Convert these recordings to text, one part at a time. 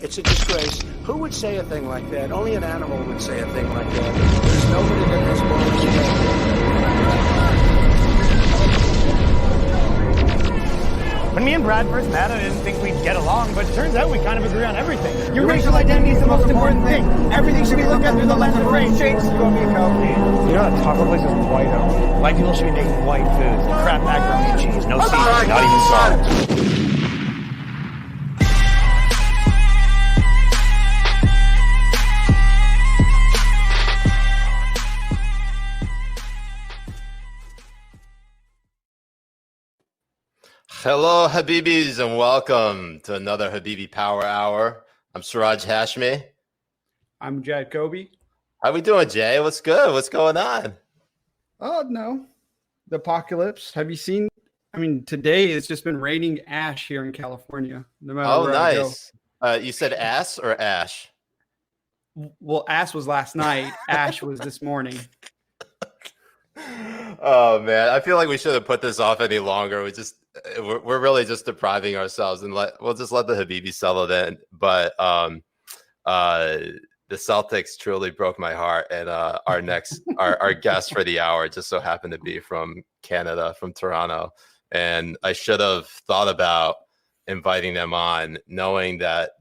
It's a disgrace. Who would say a thing like that? Only an animal would say a thing like that. There's nobody that has more respect. When me and Brad first met, I didn't think we'd get along, but it turns out we kind of agree on everything. Your racial identity is the most important thing. Everything should be looked at through the lens of race. James, you want me to go? You know that taco place is white out. White people should be making white foods. Crap macaroni and cheese, no seasoning, not even salt. Hello, Habibis, and welcome to another Habibi Power Hour. I'm Siraj Hashmi. I'm Mujahed Kobbe. How we doing, Jay? What's good? What's going on? Oh, no. The apocalypse. Have you seen? I mean, today it's just been raining ash here in California. No matter where I go. You said ass or ash? Well, ass was last night. Ash was this morning. Oh, man. I feel like we should have put this off any longer. We're really just depriving ourselves, and we'll just let the Habibi settle in. But the Celtics truly broke my heart, and our guest for the hour just so happened to be from Canada, from Toronto, and I should have thought about inviting them on, knowing that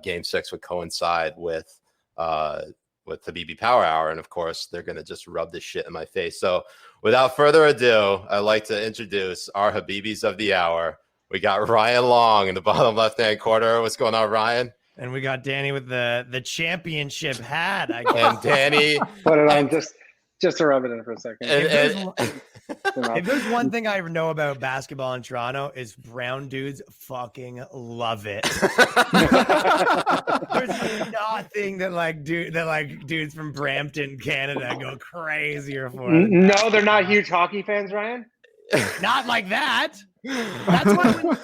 Game 6 would coincide with Habibi Power Hour, and of course they're going to just rub this shit in my face. So without further ado, I'd like to introduce our Habibis of the hour. We got Ryan Long in the bottom left-hand corner. What's going on, Ryan? And we got Danny with the championship hat, I guess. And Danny. Put it on just to rub it in for a second. If there's one thing I know about basketball in Toronto, is brown dudes fucking love it. There's nothing that dudes from Brampton, Canada, go crazier for. No, they're not huge hockey fans, Ryan. Not like that. That's why when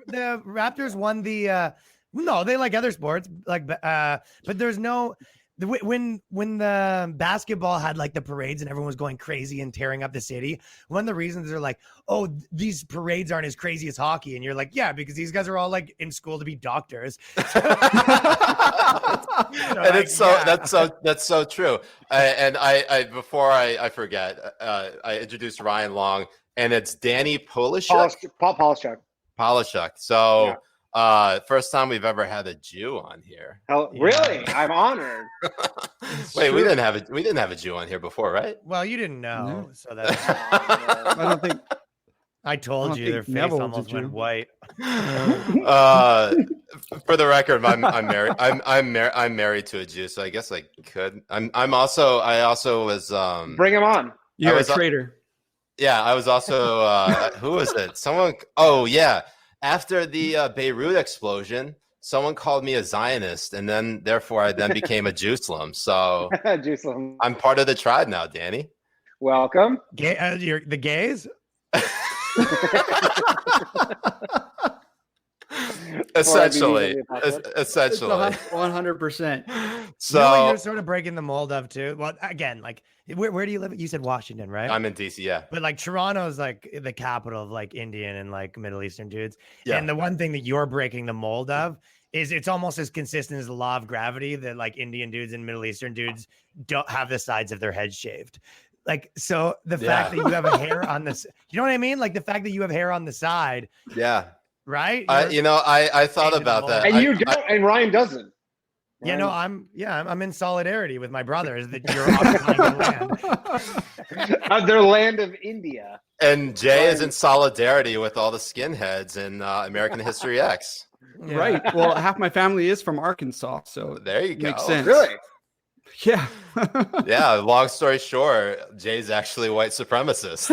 the Raptors won the. No, they like other sports, but there's no. When the basketball had like the parades and everyone was going crazy and tearing up the city, one of the reasons they're like, oh, these parades aren't as crazy as hockey, and you're like, yeah, because these guys are all like in school to be doctors. That's so true. And I before I forget, I introduced Ryan Long, and it's Danny Polishchuk. Polishchuk. So. Yeah. First time we've ever had a Jew on here. Really? I'm honored. Wait, we didn't have a Jew on here before, right? Well, you didn't know, so that's. I don't think. I told you their face Neville almost went white. For the record, I'm married. I'm married to a Jew, so I guess I could. I also was. Bring him on. You're a traitor. Yeah, I was also. Who was it? Someone. Oh yeah. After the Beirut explosion, someone called me a Zionist, and then therefore I then became a Jerusalem. So Jerusalem. I'm part of the tribe now, Danny. Welcome. You're the gays? Essentially. 100%. So you're sort of breaking the mold of too. Well, again, like where do you live? You said Washington, right? I'm in DC, yeah. But like Toronto's like the capital of like Indian and like Middle Eastern dudes. Yeah. And the one thing that you're breaking the mold of is it's almost as consistent as the law of gravity that like Indian dudes and Middle Eastern dudes don't have the sides of their heads shaved. Like, so the fact that you have a hair on this, you know what I mean? Like the fact that you have hair on the side. Yeah. Right. I thought about that. And you don't, and Ryan doesn't. You know, I'm in solidarity with my brothers that you're occupying the land. Their land of India. And Jay is in solidarity with all the skinheads in American History X. Yeah. Right. Well, half my family is from Arkansas, so there you go. Makes sense. Really? Yeah. Yeah. Long story short, Jay's actually a white supremacist.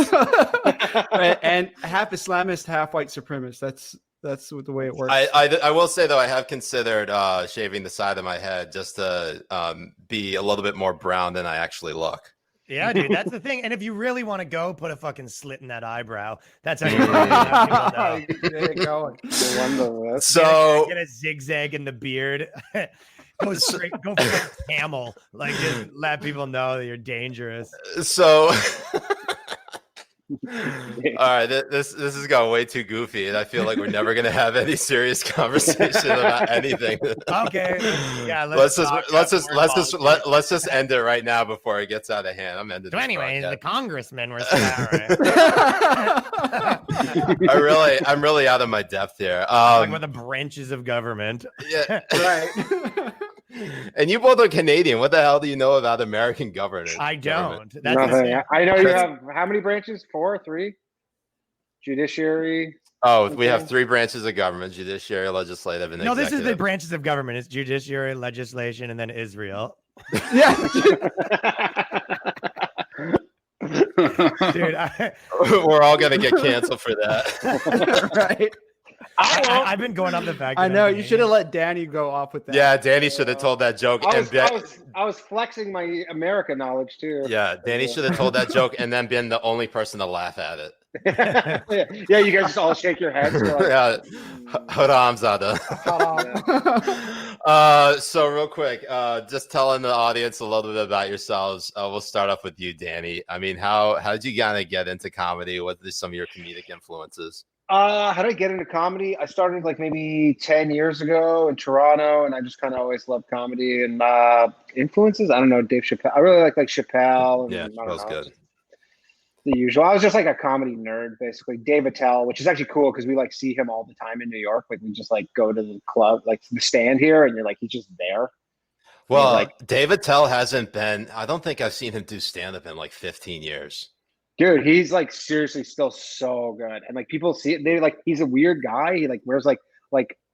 And half Islamist, half white supremacist. That's the way it works. I will say, though, I have considered shaving the side of my head just to be a little bit more brown than I actually look. Yeah, dude, that's the thing. And if you really want to go, put a fucking slit in that eyebrow. That's how you go. So get a zigzag in the beard. Go for a camel. Like, just let people know that you're dangerous. So right, this is going way too goofy, and I feel like we're never gonna have any serious conversation about anything. Okay. Yeah. let's just end it right now before it gets out of hand. I'm ending. So, this anyways, podcast. the congressmen were sparring. I'm really out of my depth here. Like with the branches of government. Yeah, Right. And you both are Canadian. What the hell do you know about American government? I Government? don't. That's Nothing. I know you have how many branches? 4, 3? Judiciary. Oh, we have 3 branches of government: judiciary, legislative, and no, this is the executive. branches of government. It's judiciary, legislation, and then Israel. Yeah. Dude, We're all gonna get canceled for that. Right. I've been going off the fact. I that know I'm you should have let Danny go off with that. Yeah, Danny should have told that joke. I was flexing my America knowledge too. Yeah, Danny should have told that joke and then been the only person to laugh at it. Yeah, you guys just all shake your heads. Like, Yeah, Haramzada. So real quick, just telling the audience a little bit about yourselves. We'll start off with you, Danny. I mean, how did you kind of get into comedy? What are some of your comedic influences? how did I get into comedy? I started like maybe 10 years ago in Toronto, and I just kind of always loved comedy and influences. I don't know, Dave Chappelle. I really like Chappelle. And, Yeah, I don't that was know, good. the usual. I was just like a comedy nerd, basically. Dave Attell, which is actually cool because we like see him all the time in New York. Like we just like go to the club, like the stand here, and you're like, he's just there. Well, like- Dave Attell hasn't been. I don't think I've seen him do stand up in like 15 years. Dude, he's like seriously still so good. And like people see it, they like he's a weird guy. He like wears like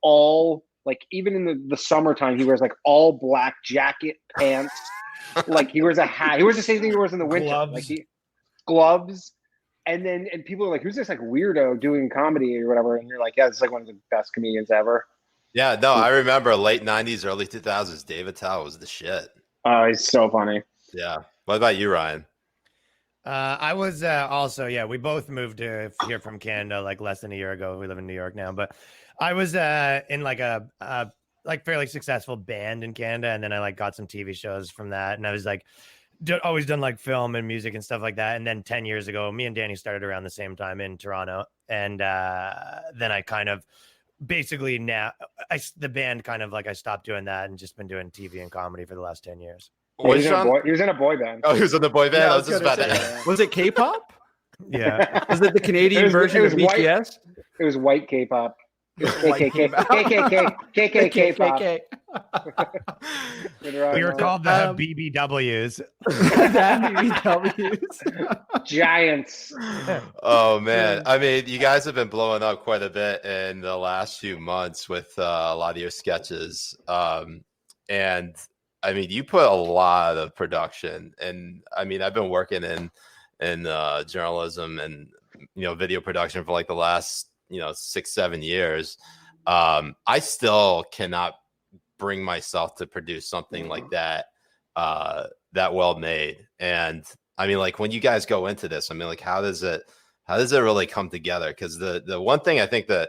all like even in the summertime, he wears like all black jacket, pants. Like he wears a hat. He wears the same thing he wears in the winter. Gloves. Like gloves. And people are like, who's this like weirdo doing comedy or whatever? And you're like, yeah, it's like one of the best comedians ever. Yeah, no, I remember late 90s, early 2000s. Dave Attell was the shit. Oh, he's so funny. Yeah. What about you, Ryan? I was also, yeah, we both moved here from Canada like less than a year ago. We live in New York now, but I was in like a like fairly successful band in Canada, and then I like got some TV shows from that, and I was like always done like film and music and stuff like that. And then 10 years ago, me and Danny started around the same time in Toronto, and then I kind of basically the band kind of like I stopped doing that and just been doing TV and comedy for the last 10 years. He was in a boy band. Oh, he was in the boy band. Yeah, I was just about to. say, Was it K-pop? Yeah. Was it the Canadian version of white. BTS? It was white K-pop. White KKK pop. We were called the BBWs. Giants. Oh man, I mean, you guys have been blowing up quite a bit in the last few months with a lot of your sketches, and I mean, you put a lot of production. And I mean, I've been working in journalism and video production for like the last 6-7 years. I still cannot bring myself to produce something like that that well made. And I mean, like when you guys go into this, I mean, like how does it really come together? Because the one thing I think that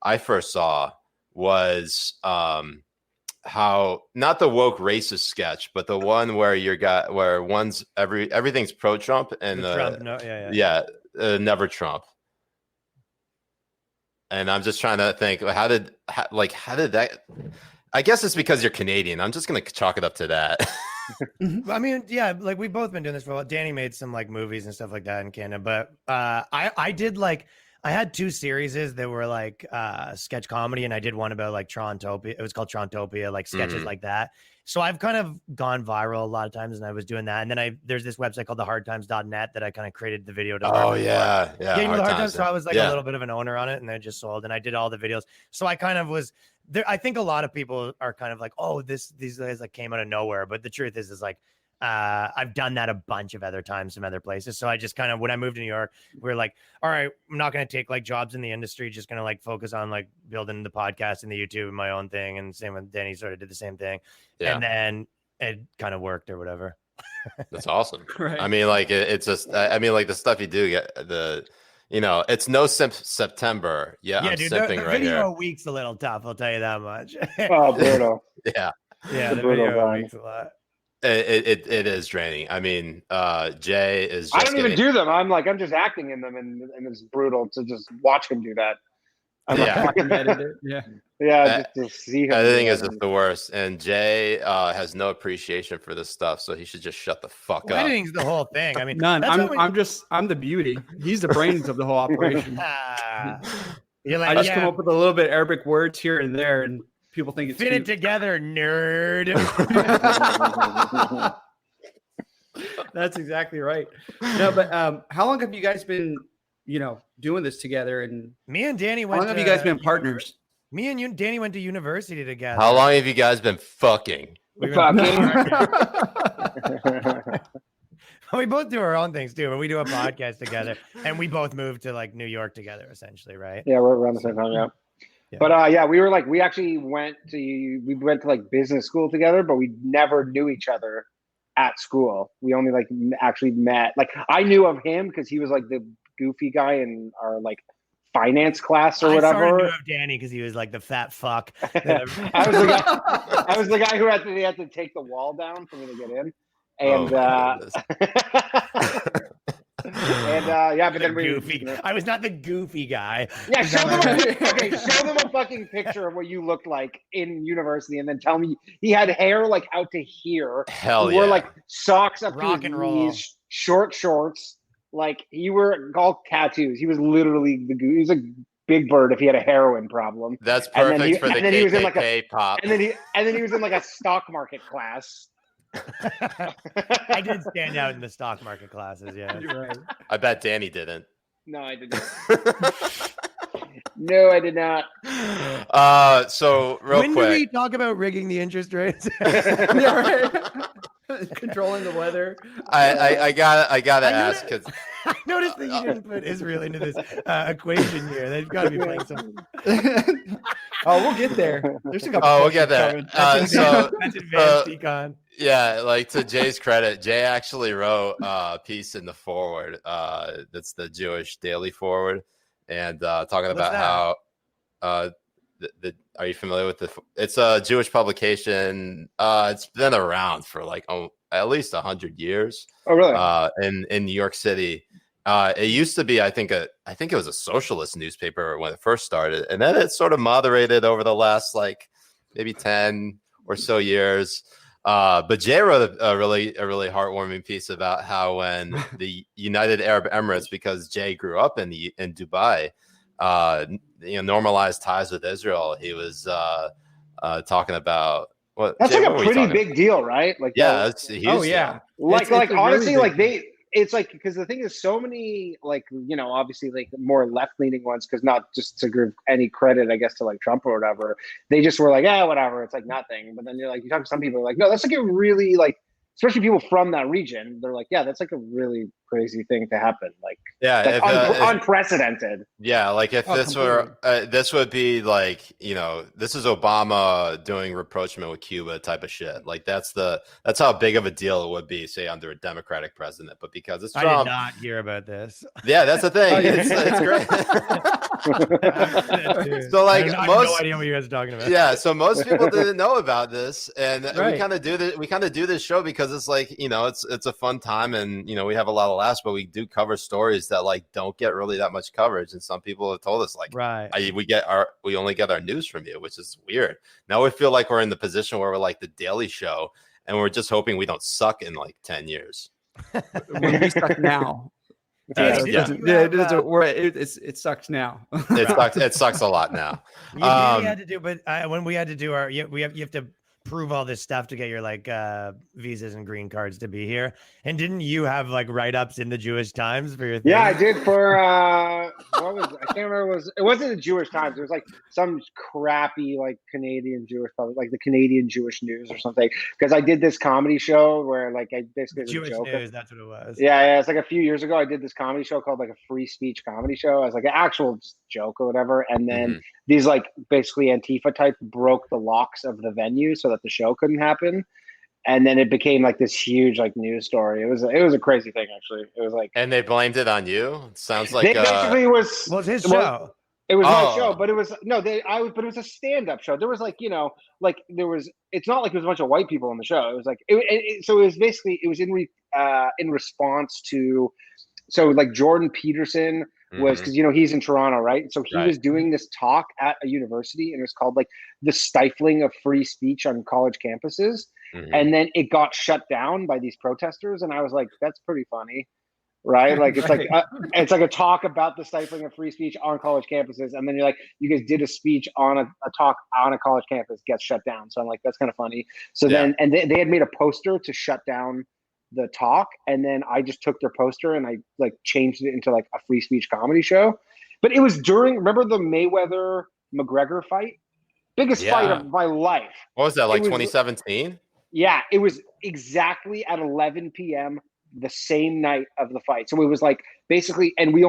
I first saw was how not the woke racist sketch, but the one where everything's pro Trump and Trump, never Trump. And I'm just trying to think, how did that? I guess it's because you're Canadian. I'm just gonna chalk it up to that. I mean, yeah, like we've both been doing this for a while. Danny made some like movies and stuff like that in Canada, but I did like I had 2 series that were like sketch comedy, and I did one about like Trontopia. It was called Trontopia, like sketches like that. So I've kind of gone viral a lot of times, and I was doing that. And then there's this website called thehardtimes.net that I kind of created the video to. Oh yeah. The Hard Times. So I was like a little bit of an owner on it, and I just sold, and I did all the videos. So I kind of was there. I think a lot of people are kind of like, oh, these guys like came out of nowhere. But the truth is like, I've done that a bunch of other times, some other places. So I just kind of, when I moved to New York, we were like, all right, I'm not going to take like jobs in the industry, just going to like focus on like building the podcast and the YouTube and my own thing. And same with Danny, sort of did the same thing. Yeah. And then it kind of worked or whatever. That's awesome. Right. I mean, like it's just, I mean, like the stuff you do, it's no September. Yeah, I'm dude, simping the right video here. week's a little tough. I'll tell you that much. Oh, brutal. Yeah. Yeah, the brutal video guy. week's a lot. It is draining. I mean, Jay is. Just I don't even do them. I'm just acting in them, and it's brutal to just watch him do that. Yeah, just to see him. I think it's just the worst. And Jay has no appreciation for this stuff, so he should just shut the fuck up. Editing's the whole thing. I mean, none. I'm the beauty. He's the brains of the whole operation. You're like, I just come up with a little bit Arabic words here and there, and people think it's fit cute. it together, nerd. That's exactly right. No, but how long have you guys been, doing this together? And me and Danny how long have you guys been partners? Me and Danny went to university together. How long have you guys been fucking? We both do our own things too, but we do a podcast together, and we both moved to like New York together, essentially, right? Yeah, we're around the same time. Yeah. But we were we actually went to like business school together, but we never knew each other at school. We only actually met. Like I knew of him because he was like the goofy guy in our like finance class or whatever. I knew of Danny because he was like the fat fuck. I was the guy who had to take the wall down for me to get in. And but then goofy. I was not the goofy guy. Yeah, show them a fucking picture of what you looked like in university, and then tell me he had hair like out to here. Hell yeah. Wore like socks up rock to his and roll, knees, short shorts. Like you were all tattoos. He was literally he was a big bird if he had a heroin problem. That's perfect for the KKK pop. And then he was in like a stock market class. I did stand out in the stock market classes. Yeah, you're right. I bet Danny didn't. No, I didn't. No, I did not. So real when quick, do we talk about rigging the interest rates? Yeah, right. Controlling the weather. I gotta ask because I noticed that you didn't put Israel into this equation here. They've got to be playing some. We'll get there. There's a couple. We'll get there. That's advanced econ. Yeah, like to Jay's credit, Jay actually wrote a piece in the forward. That's the Jewish Daily Forward, and talking about how are you familiar with the? It's a Jewish publication. It's been around for like at least 100 years. Oh, really? In New York City. It used to be, I think it was a socialist newspaper when it first started, and then it sort of moderated over the last like maybe 10 or so years. But Jay wrote a really heartwarming piece about how when the United Arab Emirates, because Jay grew up in Dubai, normalized ties with Israel. He was talking about that's Jay, like a pretty big deal, right? Like it's huge. Oh yeah, like honestly, really like it's like because the thing is, so many like obviously like more left leaning ones, because not just to give any credit, I guess, to like Trump or whatever, they just were like, whatever, it's like nothing. But then you're like, you talk to some people, like, no, that's like a really like, especially people from that region, they're like, yeah, that's like a really crazy thing to happen. Like, yeah, unprecedented. Yeah, like if this were, this would be like, this is Obama doing rapprochement with Cuba type of shit. Like that's how big of a deal it would be, say, under a Democratic president. But because it's Trump, I did not hear about this. Yeah, that's the thing. It's great. So like I have no idea what you guys are talking about. Yeah, so most people didn't know about this, and we kind of do this show because it's like it's a fun time, and we have a lot of laughs, but we do cover stories that like don't get really that much coverage, and some people have told us like, we only get our news from you, which is weird. Now we feel like we're in the position where we're like the Daily Show, and we're just hoping we don't suck in like 10 years. We suck now. It sucks now. It sucks a lot now. You had to do, but when we had to do our, you have to prove all this stuff to get your like visas and green cards to be here. And didn't you have like write-ups in the Jewish Times for your thing? Yeah, I did for what was I can't remember. It wasn't the Jewish Times. It was like some crappy like Canadian Jewish public, like the Canadian Jewish News or something. Because I did this comedy show where like I basically Jewish News. That's what it was. Yeah. It's like a few years ago. I did this comedy show called like a free speech comedy show. As like an actual joke or whatever. And then these like basically Antifa types broke the locks of the venue so that the show couldn't happen. And then it became like this huge like news story. It was a crazy thing, actually. It was like, and they blamed it on you. It sounds like they basically was his show. It was my show, but it was but it was a stand-up show. There was like, it's not like there was a bunch of white people on the show. It was like, so it was basically, it was in response to, so like Jordan Peterson was, because he's in Toronto, right? So he was doing this talk at a university, and it was called like the stifling of free speech on college campuses. And then it got shut down by these protesters, and I was like, that's pretty funny. Right, like it's like it's like a talk about the stifling of free speech on college campuses, and then you're like, you guys did a speech on a talk on a college campus, gets shut down. So I'm like, that's kind of funny. So then, and they had made a poster to shut down the talk, and then I just took their poster and I like changed it into like a free speech comedy show. But it was remember the Mayweather McGregor fight, biggest fight of my life. What was that, like 2017? Yeah, it was exactly at 11 p.m. the same night of the fight. So it was like basically, and we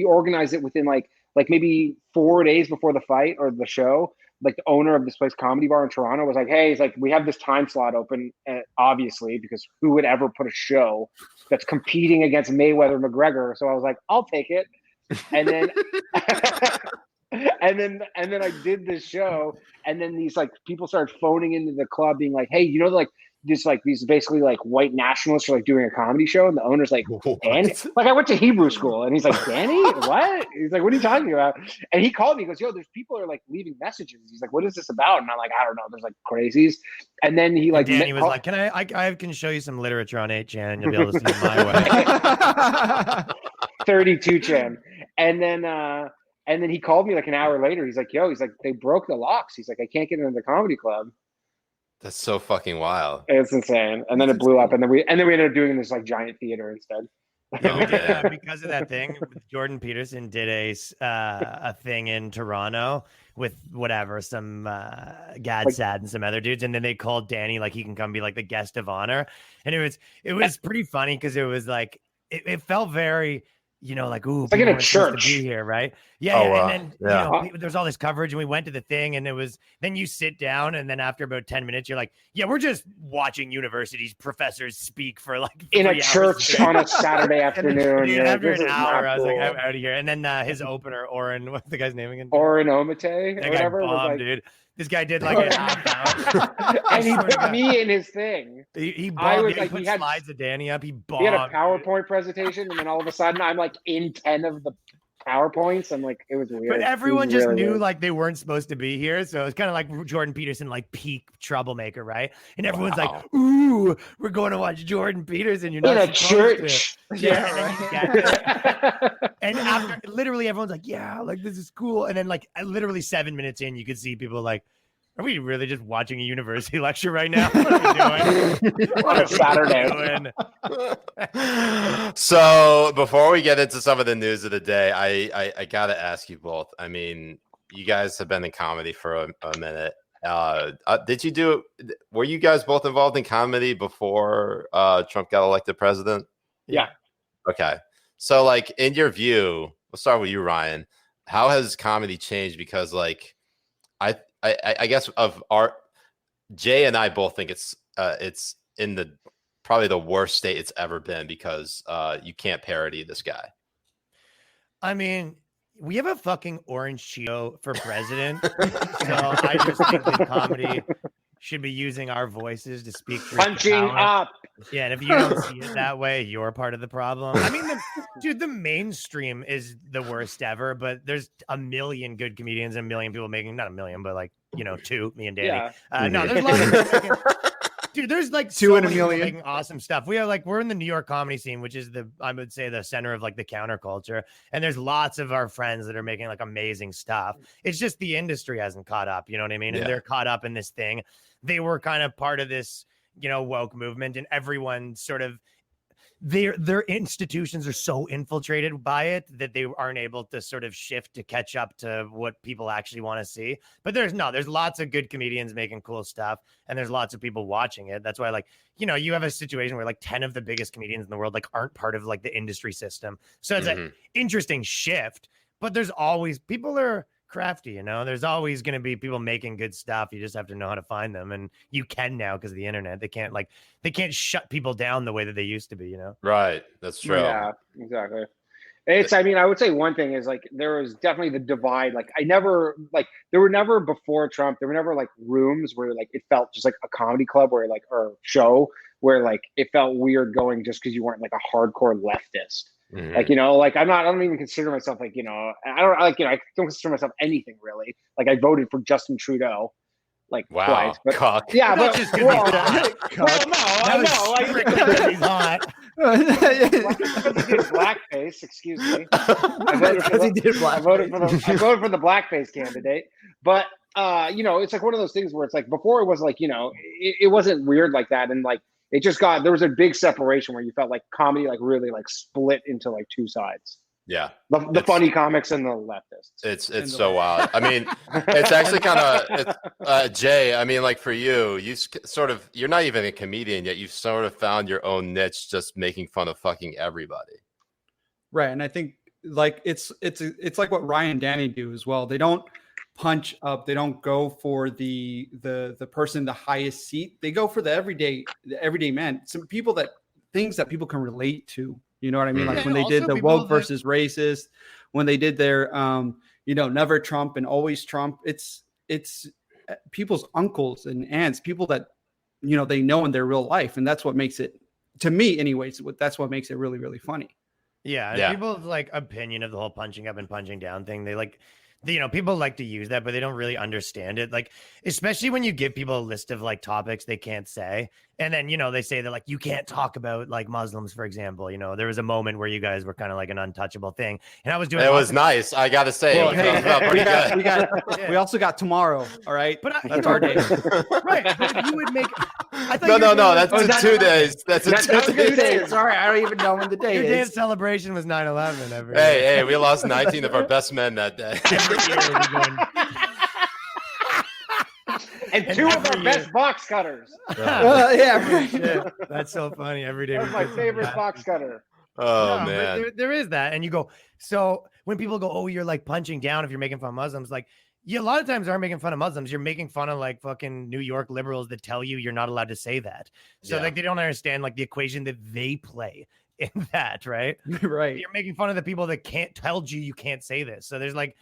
organized it within like maybe 4 days before the fight or the show. Like the owner of this place, Comedy Bar in Toronto, was like, hey, he's like, we have this time slot open, obviously, because who would ever put a show that's competing against Mayweather McGregor? So I was like, I'll take it. And then and then I did this show, and then these like people started phoning into the club being like, hey, like these basically like white nationalists are like doing a comedy show, and the owner's like, Danny? Like, I went to Hebrew school, and he's like, Danny, what? He's like, what are you talking about? And he called me, he goes, yo, there's people are like leaving messages. He's like, what is this about? And I'm like, I don't know, there's like crazies. And then he like, Danny was like, I can show you some literature on 8chan, and you'll be able to see it my way. 32 chan. And then he called me like an hour later. He's like, yo, he's like, they broke the locks. He's like, I can't get into the comedy club. That's so fucking wild. It's insane. And then it blew up, and then we ended up doing this like giant theater instead. Yeah, we did because of that thing. Jordan Peterson did a thing in Toronto with whatever, some Gad Sad and some other dudes, and then they called Danny like he can come be like the guest of honor, and it was pretty funny because it was like it felt very, like, ooh, it's like in a church to be here, right? Yeah. And then, there's all this coverage, and we went to the thing, and then you sit down, and then after about 10 minutes, you're like, yeah, we're just watching universities professors speak for like in a church on a Saturday afternoon. After an hour, I was like, I'm out of here. And then his opener, Oren, what's the guy's name again? Oren Omite, or whatever. Bombed, dude. This guy did like a half hour. And he put me in his thing. He bombed. He put slides of Danny up. He bombed. He had a PowerPoint presentation, and then all of a sudden I'm like in 10 of the PowerPoints. I'm like, it was weird. But everyone just knew like they weren't supposed to be here. So it's kind of like Jordan Peterson, like peak troublemaker, right? And everyone's like, ooh, we're going to watch Jordan Peterson. You're not in a church. To. Yeah. And after literally everyone's like, yeah, like this is cool. And then like literally 7 minutes in, you could see people like, are we really just watching a university lecture right now? What are we doing? On a Saturday. So before we get into some of the news of the day, I got to ask you both. I mean, you guys have been in comedy for a minute. Were you guys both involved in comedy before Trump got elected president? Yeah. Okay. So like in your view, we'll start with you, Ryan. How has comedy changed? Because like, I guess of our Jay and I both think it's in the probably the worst state it's ever been because you can't parody this guy. I mean, we have a fucking orange Cheeto for president, so I just think that comedy should be using our voices to speak. Punching up. Yeah, and if you don't see it that way, you're part of the problem. I mean, the mainstream is the worst ever, but there's a million good comedians and a million people making, not a million, but like, 2, me and Danny. Yeah. No, there's a lot of people dude, there's like 2 in a million making awesome stuff. We're in the New York comedy scene, which is I would say the center of like the counterculture. And there's lots of our friends that are making like amazing stuff. It's just the industry hasn't caught up. You know what I mean? And they're caught up in this thing. They were kind of part of this, woke movement, and everyone sort of their institutions are so infiltrated by it that they aren't able to sort of shift to catch up to what people actually want to see. But there's lots of good comedians making cool stuff, and there's lots of people watching it. That's why, like, you have a situation where like 10 of the biggest comedians in the world like aren't part of like the industry system. So it's an interesting shift, but there's always people are crafty, there's always going to be people making good stuff. You just have to know how to find them, and you can now because of the internet. They can't shut people down the way that they used to be, Right, that's true. Yeah, exactly. I mean, I would say one thing is like there was definitely the divide. Like there were never before Trump, there were never like rooms where like it felt just like a comedy club where like or show where like it felt weird going just because you weren't like a hardcore leftist. Mhm. Like, like I don't even consider myself like, I don't consider myself anything really. Like I voted for Justin Trudeau. Like Wow, twice, but cock. yeah, That's but just 'cause he's hot. Blackface. Excuse me. I voted for the blackface candidate. But it's like one of those things where it's like before it was like it wasn't weird like that, and like it just there was a big separation where you felt like comedy like really like split into like two sides. Yeah, the funny comics and the leftists. It's so wild. I mean, it's actually kind of Jay. I mean, like for you you're not even a comedian yet. You've sort of found your own niche, just making fun of fucking everybody. Right, and I think like it's like what Ryan and Danny do as well. They don't punch up. They don't go for the person in the highest seat. They go for the everyday man. Some things that people can relate to. You know what I mean? Like when they did the woke versus racist, when they did their, never Trump and always Trump. It's people's uncles and aunts, people that, they know in their real life. And that's what makes it, to me anyways, that's what makes it really, really funny. Yeah. People's like opinion of the whole punching up and punching down thing. They like, people like to use that, but they don't really understand it. Like, especially when you give people a list of like topics they can't say. And then, they say that like, you can't talk about like Muslims, for example. There was a moment where you guys were kind of like an untouchable thing. And I was doing it was nice. I got to say, we also got tomorrow. All right. But that's our day. Right. But if you would make, no, that's in 2 days. That's in 2 days. Sorry. I don't even know when the day your is. day of celebration was 9/11. Hey, we lost 19 of our best men that day. And two of our best box cutters. Yeah, that's so funny. Every day. That's my favorite box cutter. Oh man, there is that, and you go. So when people go, "Oh, you're like punching down if you're making fun of Muslims," like you a lot of times aren't making fun of Muslims. You're making fun of like fucking New York liberals that tell you you're not allowed to say that. So like they don't understand like the equation that they play in that, right? Right. You're making fun of the people that can't tell you can't say this. So there's like,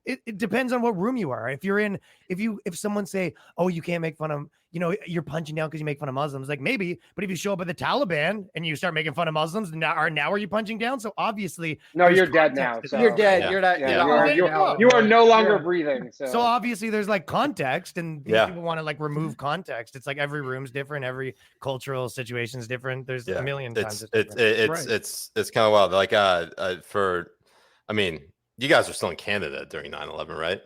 it depends on what room you are. If someone say, "Oh, you can't make fun of, you're punching down because you make fun of Muslims," like maybe, but if you show up at the Taliban and you start making fun of Muslims, now are you punching down? So obviously, no, you're dead now. So. You're dead. Yeah. You're not. You are no longer breathing. So obviously, there's like context, and people want to like remove context. It's like every room's different, every cultural situation is different. There's a million times. It's kind of wild. Like I mean, you guys were still in Canada during 9/11, right?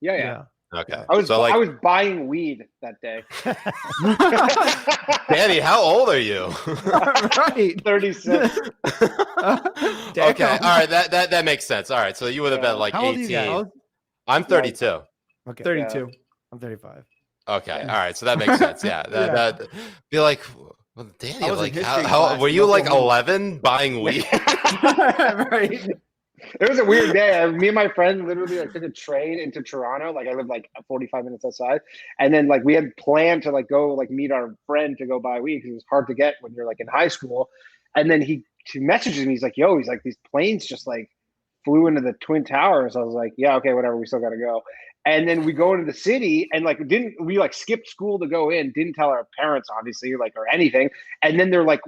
Yeah. Okay. I was buying weed that day. Danny, how old are you? Right. 36. Okay. All right. That makes sense. All right. So you would have been like How old are you 18. guys? I'm 32. Okay. 32. I'm 35. Okay. All right. So that makes sense. Yeah. That be like, well, Danny, like, how were you like 11 buying weed? Right. It was a weird day. Me and my friend literally like took a train into Toronto. Like I live like 45 minutes outside, and then like we had planned to like go like meet our friend to go buy weed because it was hard to get when you're like in high school. And then he messages me. He's like, "Yo," he's like, "These planes just like flew into the Twin Towers." I was like, "Yeah, okay, whatever. We still got to go." And then we go into the city and like we skipped school to go in, didn't tell our parents obviously like or anything. And then they're like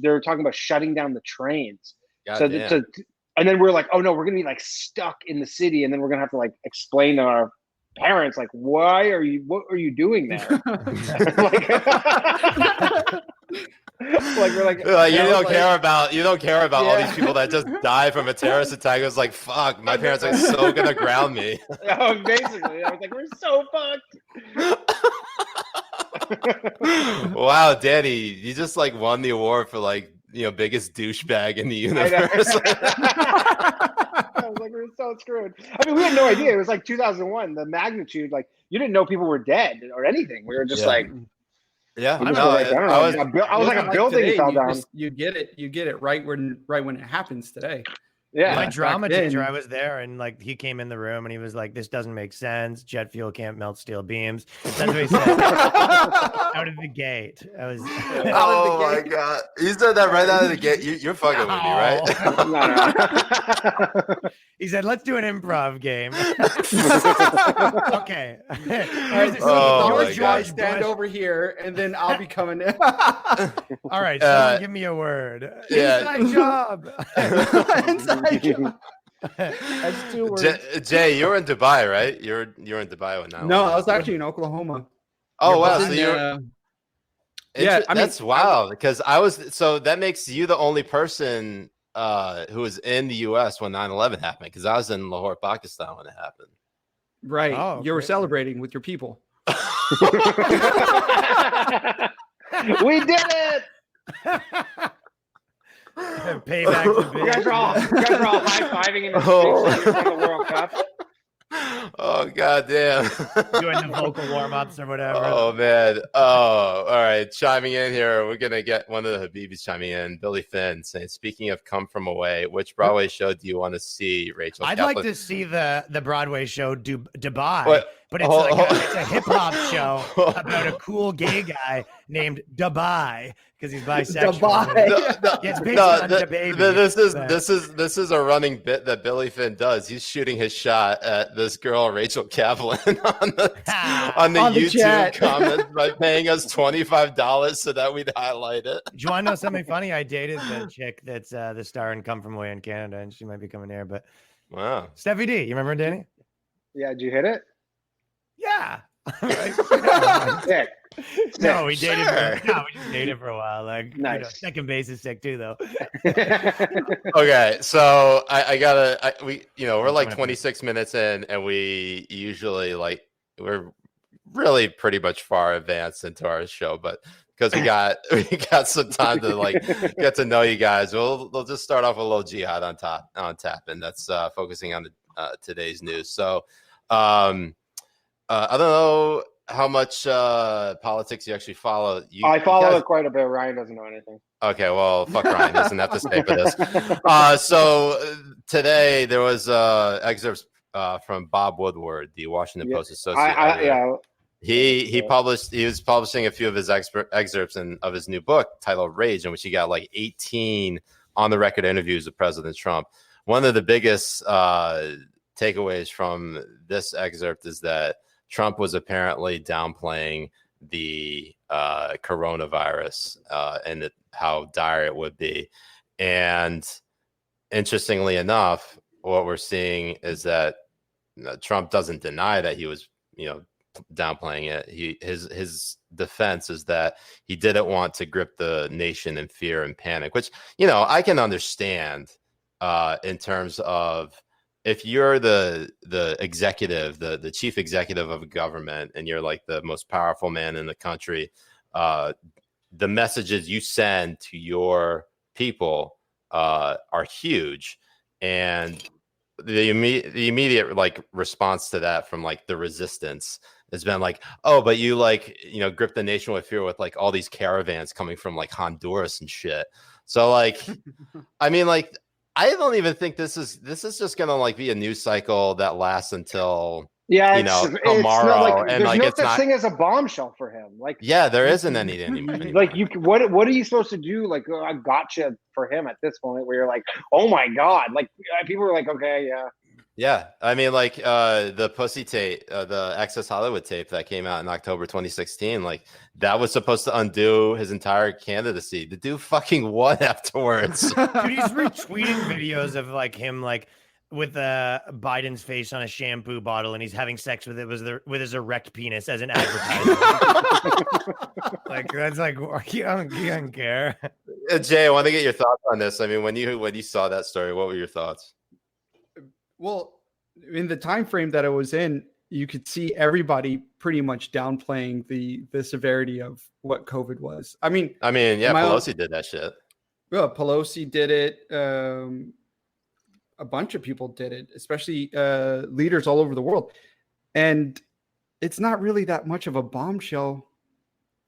they're talking about shutting down the trains. And then we're like, "Oh no, we're gonna be like stuck in the city, and then we're gonna have to like explain to our parents like, what are you doing there?" Like we're like, you don't care about all these people that just die from a terrorist attack. It was like, fuck, my parents are so gonna ground me. Oh, basically, I was like, we're so fucked. Wow, Danny, you just like won the award for like biggest douchebag in the universe. I was like, we're so screwed. I mean, we had no idea. It was like 2001. The magnitude, like you didn't know people were dead or anything. We were just like, yeah. I was like a building fell down. You get it right when it happens today. Yeah. My drama then- teacher, I was there, and like he came in the room and he was like, "This doesn't make sense. Jet fuel can't melt steel beams." That's what he said out of the gate. I was. Oh my god, you said that right out of the gate. You're fucking with me, right? No. He said, "Let's do an improv game." Okay. Oh my George, God. guys, stand over here, and then I'll be coming in. All right, someone give me a word. yeah. Inside job. Inside job. That's 2 words. Jay, you were in Dubai, right? You're in Dubai with now. No, I was actually in Oklahoma. Oh wow, And, so you're. yeah, I mean, that's wild because I was. So that makes you the only person who was in the U.S. when 9/11 happened, because I was in Lahore, Pakistan when it happened. right. Oh, You were great. celebrating with your people. We did it. Payback to You guys are all high-fiving in the Oh. streets like the World Cup. Oh god damn. doing the vocal warm-ups or whatever. Oh man. Oh, all right. Chiming in here, we're gonna get one of the Habibis chiming in. Billy Finn saying, "Speaking of come from away, which Broadway show do you want to see, Rachel?" I'd Kaplan? like to see the Broadway show Dubai, What? but it's Hold- like hold- it's a hip hop show about a cool gay guy named Dubai because he's bisexual. Dubai. Yeah, it's based on DaBaby. This is a running bit that Billy Finn does. He's shooting his shot at this girl Rachel Kaplan on the On the YouTube chat. comments by paying us $25 so that we'd highlight it. Do you want to know something funny? I dated the chick that's the star in Come From Away in Canada, and she might be coming here. But Wow. Steffi D, you remember her, Danny? Yeah, did you hit it? Yeah. Sick. No, we dated. Sure. No, we just dated for a while. Like, Nice. second base is sick too, though. Okay, so we're like Coming up 26 minutes in, and we usually we're really pretty much far advanced into our show, but because we got some time to get to know you guys, we'll just start off with a little jihad on tap, and that's focusing on the today's news. So I don't know how much politics you actually follow. I follow guys- it quite a bit. Ryan doesn't know anything. Okay, well, fuck Ryan. He doesn't have to stay for this. So today there was excerpts from Bob Woodward, the Washington Post associate editor. Yeah. He was publishing a few of his excerpts of his new book titled Rage, in which he got like 18 on the record interviews with President Trump. One of the biggest takeaways from this excerpt is that Trump was apparently downplaying the coronavirus and how dire it would be. And interestingly enough, what we're seeing is that Trump doesn't deny that he was, downplaying it. His defense is that he didn't want to grip the nation in fear and panic, which, I can understand in terms of, if you're the executive, the chief executive of a government, and you're like the most powerful man in the country, the messages you send to your people are huge. And the immediate response to that from the resistance has been oh, but you grip the nation with fear with all these caravans coming from Honduras and shit. So I mean, I don't even think this is just gonna be a news cycle that lasts until it's tomorrow. not And there's no it's such not thing as a bombshell for him. there isn't any anymore. What are you supposed to do? I gotcha for him at this point, where you're oh my god, people were okay, yeah. Yeah, I mean, the Pussy tape, the Access Hollywood tape that came out in October 2016, that was supposed to undo his entire candidacy. The dude fucking won afterwards. Dude, he's retweeting videos of him with Biden's face on a shampoo bottle, and he's having sex with it with his erect penis as an advertisement. That's I don't care. Jay, I want to get your thoughts on this. I mean, when you saw that story, what were your thoughts? Well, in the time frame that it was in, you could see everybody pretty much downplaying the severity of what COVID was. I mean, yeah, Pelosi did that shit. Well, Pelosi did it. A bunch of people did it, especially leaders all over the world. And it's not really that much of a bombshell.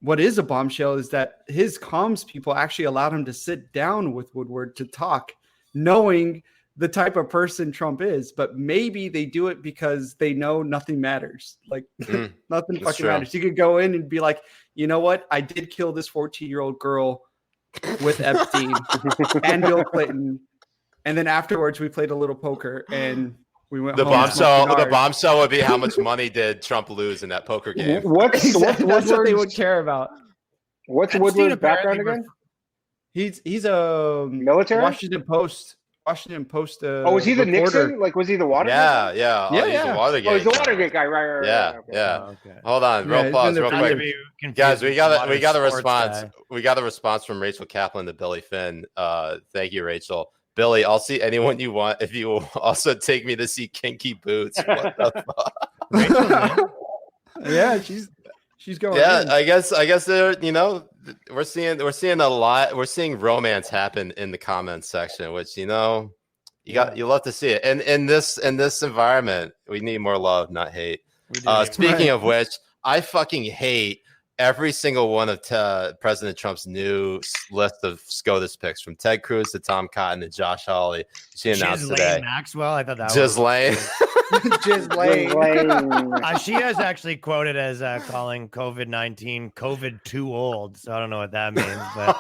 What is a bombshell is that his comms people actually allowed him to sit down with Woodward to talk, knowing the type of person Trump is, but maybe they do it because they know nothing matters. Like nothing fucking true. matters. You could go in and be like, you know what? I did kill this 14-year-old girl with Epstein and Bill Clinton. And then afterwards we played a little poker and we went home. The bombshell would be how much money did Trump lose in that poker game? That's what they would care about. What's Woodward's background again? He's a military Washington Post. Was he the reporter. Nixon? Like, was he the Watergate? Yeah. He's the Watergate. Oh, he's the Watergate guy. Right. Yeah. Oh, okay. Hold on, real pause, real quick. Guys, we got a response. Guy. We got a response from Rachel Kaplan to Billy Finn. Thank you, Rachel. Billy, I'll see anyone you want if you will also take me to see Kinky Boots. What the fuck? Yeah, she's going. Yeah, in. I guess they're, we're seeing a lot. We're seeing romance happen in the comments section, which you love to see it. And in this environment, we need more love, not hate. Speaking of which, I fucking hate every single one of President Trump's new list of SCOTUS picks, from Ted Cruz to Tom Cotton to Josh Hawley. She announced today. Maxwell, I thought that Ghislaine. Ghislaine. She is actually quoted as calling COVID-19 COVID too old. So I don't know what that means, but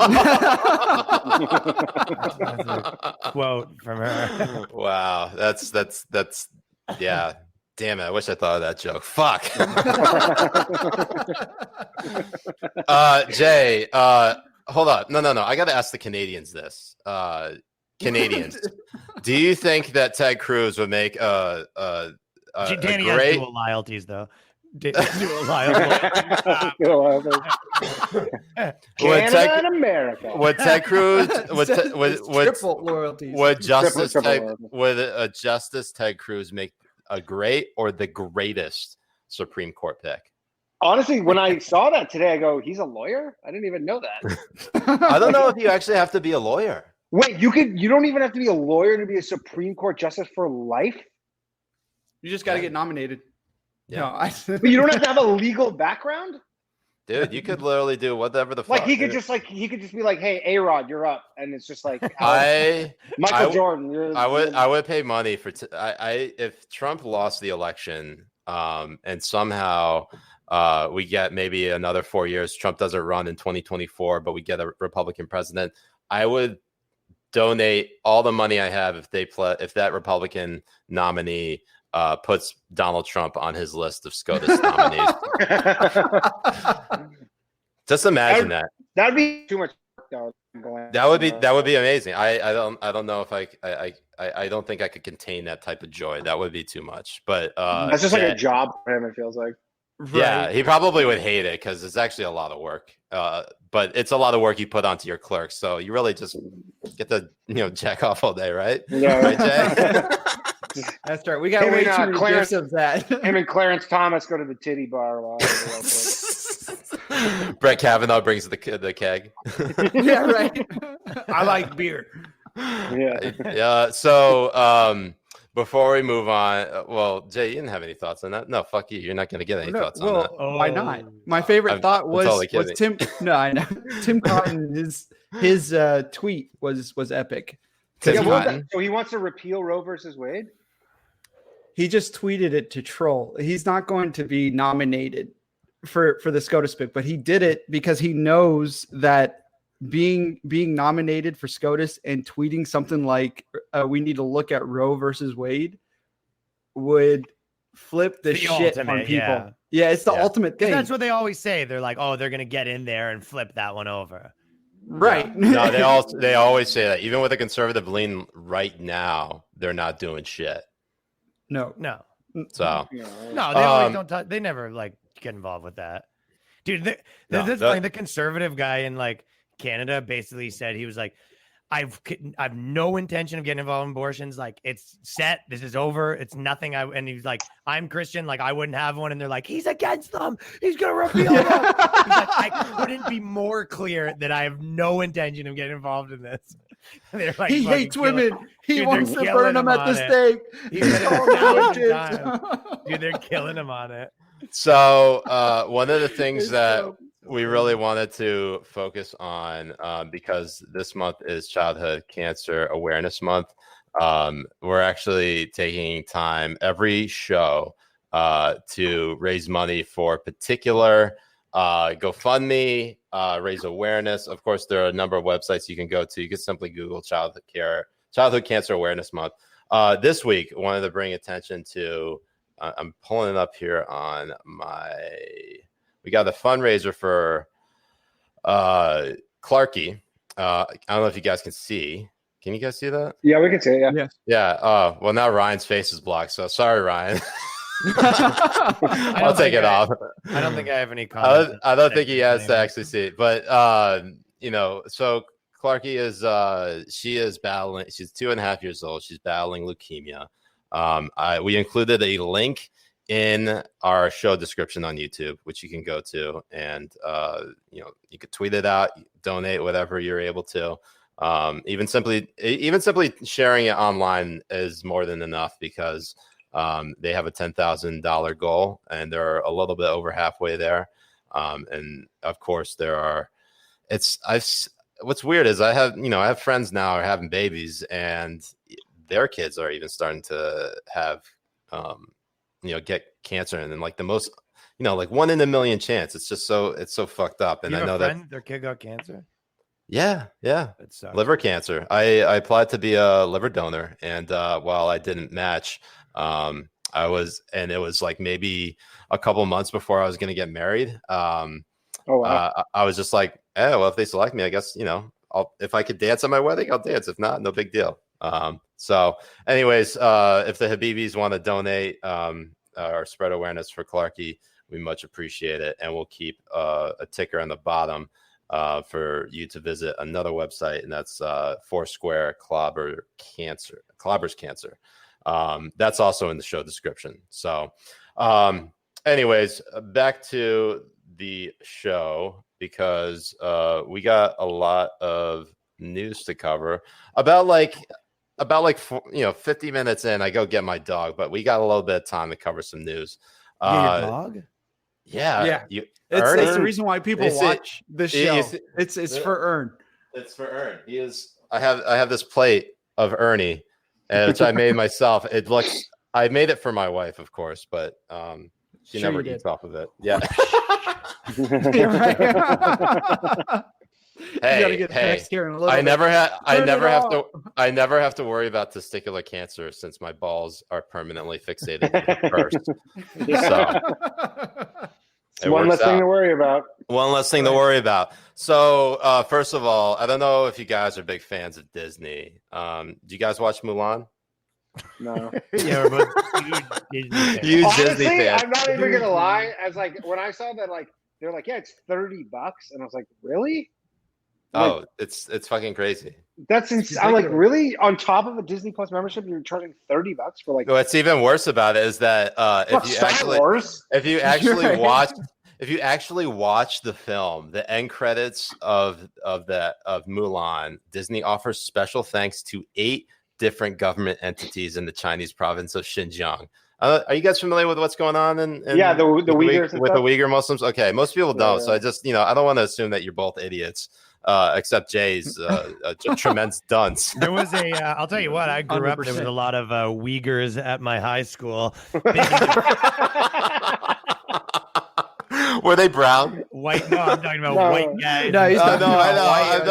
that's a quote from her. Wow, that's yeah. Damn it! I wish I thought of that joke. Fuck. Jay, hold on. No. I got to ask the Canadians this. Canadians, do you think that Ted Cruz would make Danny a has great dual loyalties, though. Dual loyalties. Canada and America. Would Ted Cruz triple loyalties? Would Triple Justice Ted Cruz make a great or the greatest Supreme Court pick? Honestly, when I saw that today, I go, he's a lawyer? I didn't even know that. I don't know if you actually have to be a lawyer. Wait, you don't even have to be a lawyer to be a Supreme Court justice for life? You just got to get nominated. Yeah. No, But you don't have to have a legal background? Dude, you could literally do whatever the fuck. He could just be like, hey, A-Rod, you're up. And it's just like Michael Jordan. I would pay money for if Trump lost the election, and somehow we get maybe another 4 years, Trump doesn't run in 2024, but we get a Republican president, I would donate all the money I have if that Republican nominee puts Donald Trump on his list of SCOTUS nominees. Just imagine that. That'd be too much. That would be amazing. I don't know if I don't think I could contain that type of joy. That would be too much. But that's just like a job for him, it feels like. Yeah, he probably would hate it because it's actually a lot of work. But it's a lot of work you put onto your clerks. So you really just get to jack off all day, right? Yeah. Right, Jay? That's right. We got way too many gifts of that. Him and Clarence Thomas go to the titty bar. Brett Kavanaugh brings the keg. Yeah, right. I like beer. Yeah. So before we move on, well, Jay, you didn't have any thoughts on that? No, fuck you. You're not going to get any thoughts on that. Why not? My favorite thought was Tim. No, I know Tim Cotton. His tweet was epic. Tim Cotton. So he wants to repeal Roe versus Wade. He just tweeted it to troll. He's not going to be nominated for the SCOTUS pick, but he did it because he knows that being nominated for SCOTUS and tweeting something like we need to look at Roe versus Wade would flip the shit on people. Yeah, it's the ultimate thing. That's what they always say. They're like, oh, they're going to get in there and flip that one over. Right. Yeah. No, they always say that. Even with a conservative lean right now, they're not doing shit. No. So no, they always don't touch. They never get involved with that, dude. The conservative guy in Canada basically said, he was like, I've no intention of getting involved in abortions. Like, it's set. This is over. It's nothing. And he's like, I'm Christian. Like, I wouldn't have one. And they're like, he's against them. He's going to repeal them. He's like, I couldn't be more clear that I have no intention of getting involved in this. They're like, he hates women. He wants to burn them at the stake. Dude, they're killing him on it. So one of the things that we really wanted to focus on, because this month is Childhood Cancer Awareness Month, we're actually taking time every show to raise money for a particular GoFundMe, raise awareness. Of course, there are a number of websites you can go to. You can simply Google Childhood Cancer Awareness Month. This week, I wanted to bring attention to, I'm pulling it up here on we got a fundraiser for Clarky. I don't know if you guys can see. Can you guys see that? Yeah, we can see it. Yeah. Yeah. Well, now Ryan's face is blocked. So sorry, Ryan. I'll take it off. I don't think I have any comments. I don't think he has to actually see it. But, so Clarky she is battling. She's 2.5 years old. She's battling leukemia. We included a link in our show description on YouTube, which you can go to, and you could tweet it out, donate whatever you're able to. Even simply sharing it online is more than enough, because they have a $10,000 goal, and they're a little bit over halfway there. And of course, what's weird is I have friends now are having babies, and their kids are even starting to have get cancer, and then like the most, like 1 in a million chance. It's just it's so fucked up. And I know that their kid got cancer. Yeah. Liver cancer. I applied to be a liver donor, and while I didn't match, it was like maybe a couple months before I was going to get married. I was just like, well, if they select me, I guess, if I could dance at my wedding, I'll dance. If not, no big deal. So anyways, if the Habibis want to donate or spread awareness for Clarky, we much appreciate it. And we'll keep a ticker on the bottom for you to visit another website, and that's Foursquare Clobbers Cancer. That's also in the show description. So anyways, back to the show, because we got a lot of news to cover. About 50 minutes in, I go get my dog, but we got a little bit of time to cover some news. Your dog? Yeah. It's the reason why people watch this show. It's for Ern. It's for Ern. I have this plate of Ernie, which I made myself. I made it for my wife, of course, but she never eats off of it. Yeah. Hey, I never have to worry about testicular cancer, since my balls are permanently fixated first. So one less thing to worry about. One less thing to worry about. So first of all, I don't know if you guys are big fans of Disney. Do you guys watch Mulan? No. Yeah, we're both huge Disney fans. Disney fans. I'm not even gonna lie. As when I saw that, they're like, yeah, it's $30, and I was like, really? Oh, it's fucking crazy. That's insane. I'm like, really? On top of a Disney Plus membership, you're charging $30 for What's even worse about it is that if you actually watch the film, the end credits of Mulan, Disney offers special thanks to 8 different government entities in the Chinese province of Xinjiang. Are you guys familiar with what's going on the Uyghurs with the Uyghur Muslims? Okay, most people don't. So I just I don't want to assume that you're both idiots. Except Jay's a tremendous dunce. There was I'll tell you what, I grew 100%. Up, there was a lot of Uyghurs at my high school. Were they brown? White? No, I'm talking about white guys. No, he's not. I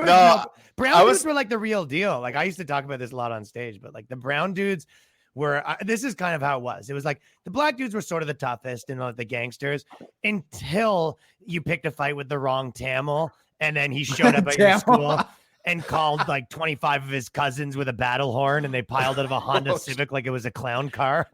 know. Brown dudes were like the real deal. Like I used to talk about this a lot on stage, but like the brown dudes were, this is kind of how it was. It was like the black dudes were sort of the toughest and the gangsters, until you picked a fight with the wrong Tamil, and then he showed up at your school and called like 25 of his cousins with a battle horn, and they piled out of a Honda Civic like it was a clown car.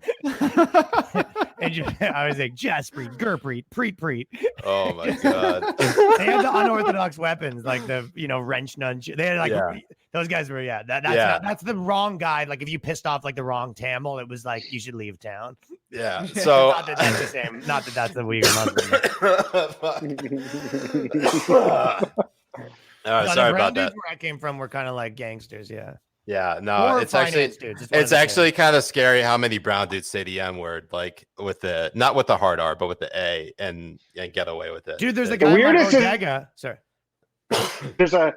And I was like, Jaspreet, Gurpreet, Preet. Oh my god! They had the unorthodox weapons, like the wrench nunch. They had those guys were that's the wrong guy. Like if you pissed off like the wrong Tamil, it was like you should leave town. Yeah. So not that that's the same. Not that that's the Uyghur Muslim. Sorry about that. Where I came from, were kind of like gangsters. Yeah. Yeah, no, it's actually kind of scary how many brown dudes say the N word, like not with the hard R, but with the A, and get away with it. Dude, there's a guy named Bodega. Sorry. There's a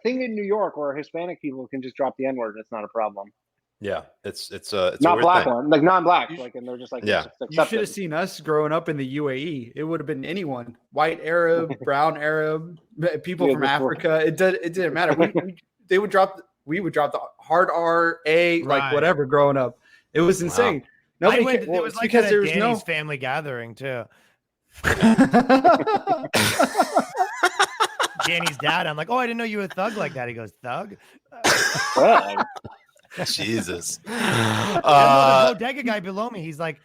thing in New York where Hispanic people can just drop the N-word. It's not a problem. Yeah, it's Not a black thing. one, like non-black, like, and they're just like, Yeah. You should have seen us growing up in the UAE. It would have been anyone, white Arab, brown Arab, people from Africa. It didn't matter. We would drop the hard R, A, like Right. whatever growing up. It was insane. Nobody it was like because at there was Danny's family gathering too. Danny's dad. I'm like, oh, I didn't know you were a thug like that. He goes, thug? Jesus. The bodega guy below me, he's like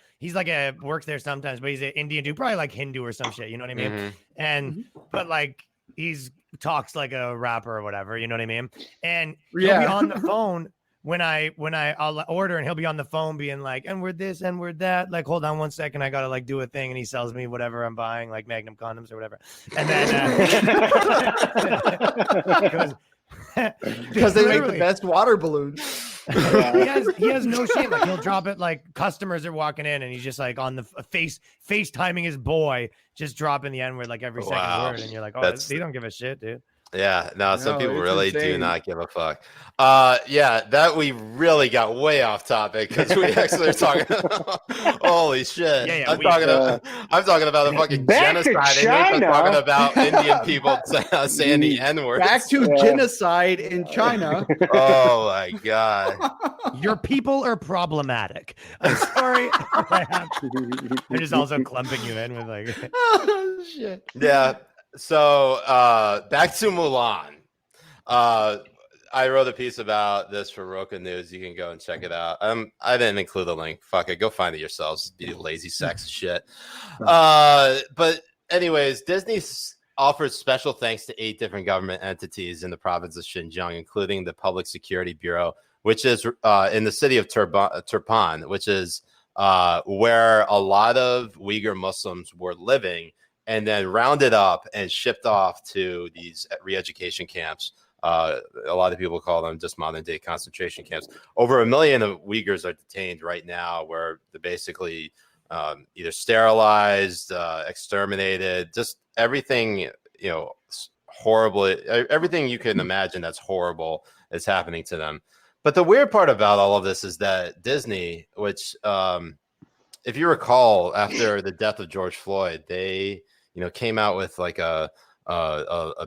works there sometimes, but he's an Indian dude, probably like Hindu or some shit. You know what I mean? Mhm. And but like he's talks like a rapper or whatever. You know what I mean? And he'll be on the phone I'll order, and he'll be on the phone being like, and we're this and we're that. Like, hold on 1 second, I gotta like do a thing, and he sells me whatever I'm buying, like Magnum condoms or whatever. And then because they make the best water balloons. he has no shame. Like he'll drop it like customers are walking in, and he's just like on the FaceTiming his boy, just dropping the N-word like every second word, and you're like, oh, they don't give a shit, dude. Yeah, no, some people really do insane. not give a fuck. Yeah, that we really got way off topic because we actually are talking. Holy shit! Yeah, I'm talking about the fucking genocide. I'm talking about Indian people saying the N-word. Back to genocide in China. Oh my god! Your people are problematic. I'm sorry. I'm just also clumping you in with like, Oh shit. Yeah. So back to Mulan. I wrote a piece about this for Roca News. You can go and check it out. I didn't include the link. Fuck it. Go find it yourselves. You lazy sacks of shit. But anyways, Disney offered special thanks to 8 different government entities in the province of Xinjiang, including the Public Security Bureau, which is in the city of Turpan, which is where a lot of Uyghur Muslims were living, and then rounded up and shipped off to these re-education camps. A lot of people call them just modern-day concentration camps. Over 1 million of Uyghurs are detained right now, where they're basically either sterilized, exterminated, just everything, horribly, everything you can imagine that's horrible is happening to them. But the weird part about all of this is that Disney, which, if you recall, after the death of George Floyd, they came out with like a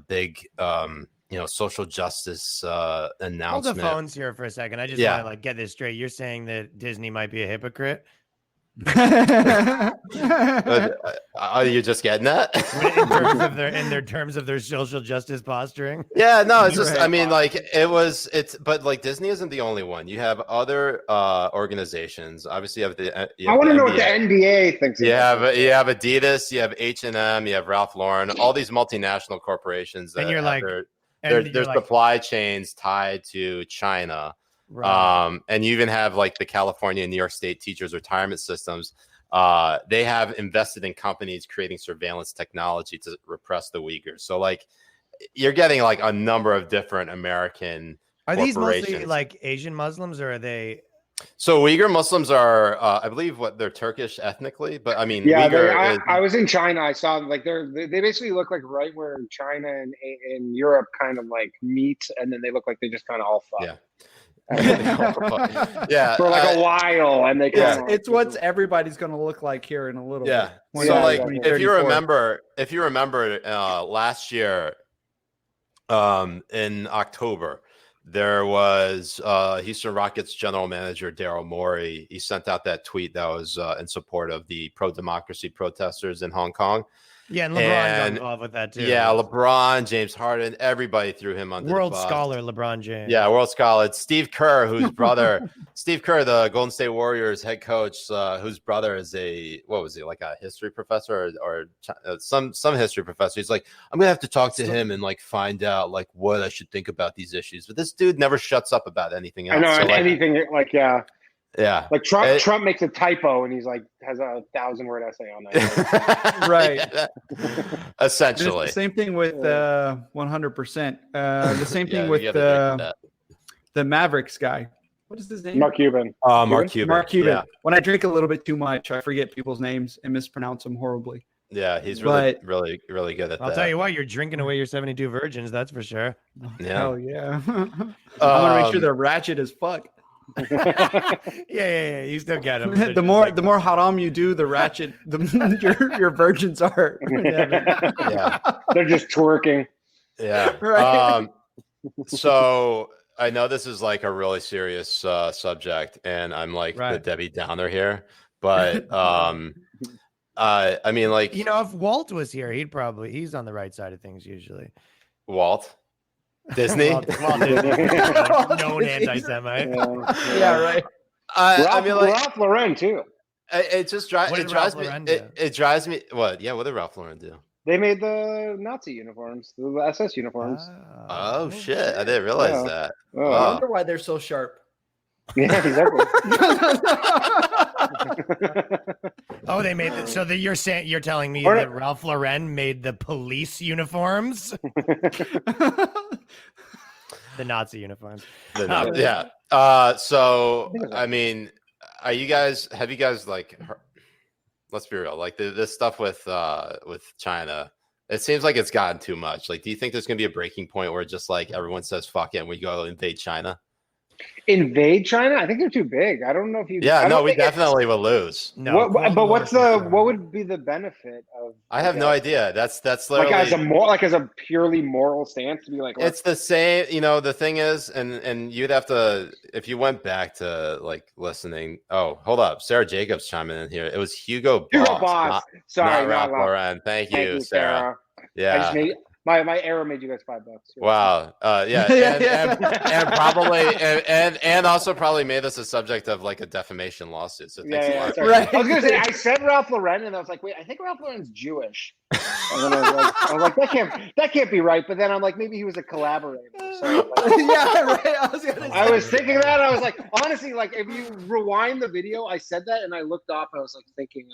big social justice announcement. hold the phones here for a second. I just want to get this straight. You're saying that Disney might be a hypocrite? Are you just getting that? in their terms of their social justice posturing? Yeah, no, it's just, I mean, like but like Disney isn't the only one. You have other organizations. Obviously, you have I want to know what the NBA thinks. You have Adidas, you have H&M, you have Ralph Lauren, all these multinational corporations that their supply chains tied to China. Right. And you even have like the California and New York State teachers retirement systems. They have invested in companies creating surveillance technology to repress the Uyghurs. So like you're getting like a number of different American these mostly like Asian Muslims, or are they? So Uyghur Muslims are, I believe, they're Turkish ethnically, but I mean, yeah. I was in China. I saw like they basically look like right where China and Europe kind of like meet, and then they look like they just kind of all fuck. Yeah. Yeah, for like a while, and they it's what everybody's going to look like here in a little bit. So like if you remember last year in October, there was Houston Rockets general manager Daryl Morey. He sent out that tweet that was in support of the pro-democracy protesters in Hong Kong. Yeah, and LeBron got involved with that too. Yeah, LeBron, James Harden, everybody threw him under world the bus. Scholar LeBron James. Yeah, world scholar. It's Steve Kerr, whose brother, Steve Kerr, the Golden State Warriors head coach, whose brother is like a history professor or some history professor. He's like, I'm gonna have to talk to him and like find out like what I should think about these issues. But this dude never shuts up about anything else. I know, so, anything like yeah. Like Trump makes a typo and he's like has a 1,000-word essay on that. Right. Essentially. The same thing with 100%. The same thing with the Mavericks guy. What is his name? Mark Cuban. Mark Cuban. Mark Cuban. Yeah. When I drink a little bit too much, I forget people's names and mispronounce them horribly. Yeah, he's really, But- really, really good at I'll that. tell you what, you're drinking away your 72 virgins. That's for sure. Yeah. Hell yeah. I want to make sure they're ratchet as fuck. yeah. You still get them. the more haram you do, the ratchet your virgins are. Yeah. They're just twerking. Yeah. Right. So I know this is like a really serious subject, and I'm like the Right. Debbie Downer here, but I mean, like, You know, if Walt was here, he's on the right side of things usually. Walt Disney. Walt Disney, known anti-Semite. Yeah, right. I mean, like, Ralph Lauren too. it just What it did drives Ralph me. Lauren do? It drives me. What? Yeah. What did Ralph Lauren do? They made the Nazi uniforms, the SS uniforms. Oh shit! I didn't realize Yeah. that. Oh. I Wow. wonder why they're so sharp. Yeah, exactly. Oh, they made so that you're telling me Or- that Ralph Lauren made the police uniforms, the Nazi uniforms. Yeah. So I mean, have you guys like? Let's be real. Like this stuff with China, it seems like it's gotten too much. Like, do you think there's gonna be a breaking point where just like everyone says fuck it and we go invade China? Invade China? I think they're too big. I don't know if you. Yeah, I no, don't we think it's- definitely will lose. No, but what's what would be the benefit of? I have no idea. That's Like literally as a purely moral stance to be like. it's the same. You know, the thing is, and you'd have to if you went back to like listening. Oh, hold up, Sarah Jacobs chiming in here. It was Hugo Boss. Sorry, not Ralph Lauren. Thank you, Sarah. I Yeah. just made my error made you guys $5. Wow. Yeah. And probably and also probably made this a subject of like a defamation lawsuit. So thanks a lot. Sorry. Right. I was gonna say I said Ralph Lauren and I was like, wait, I think Ralph Lauren's Jewish. And then I was like, that can't be right. But then I'm like, maybe he was a collaborator. So like, Yeah, right. I was thinking that. I was like, honestly, like if you rewind the video, I said that and I looked off. I was like thinking,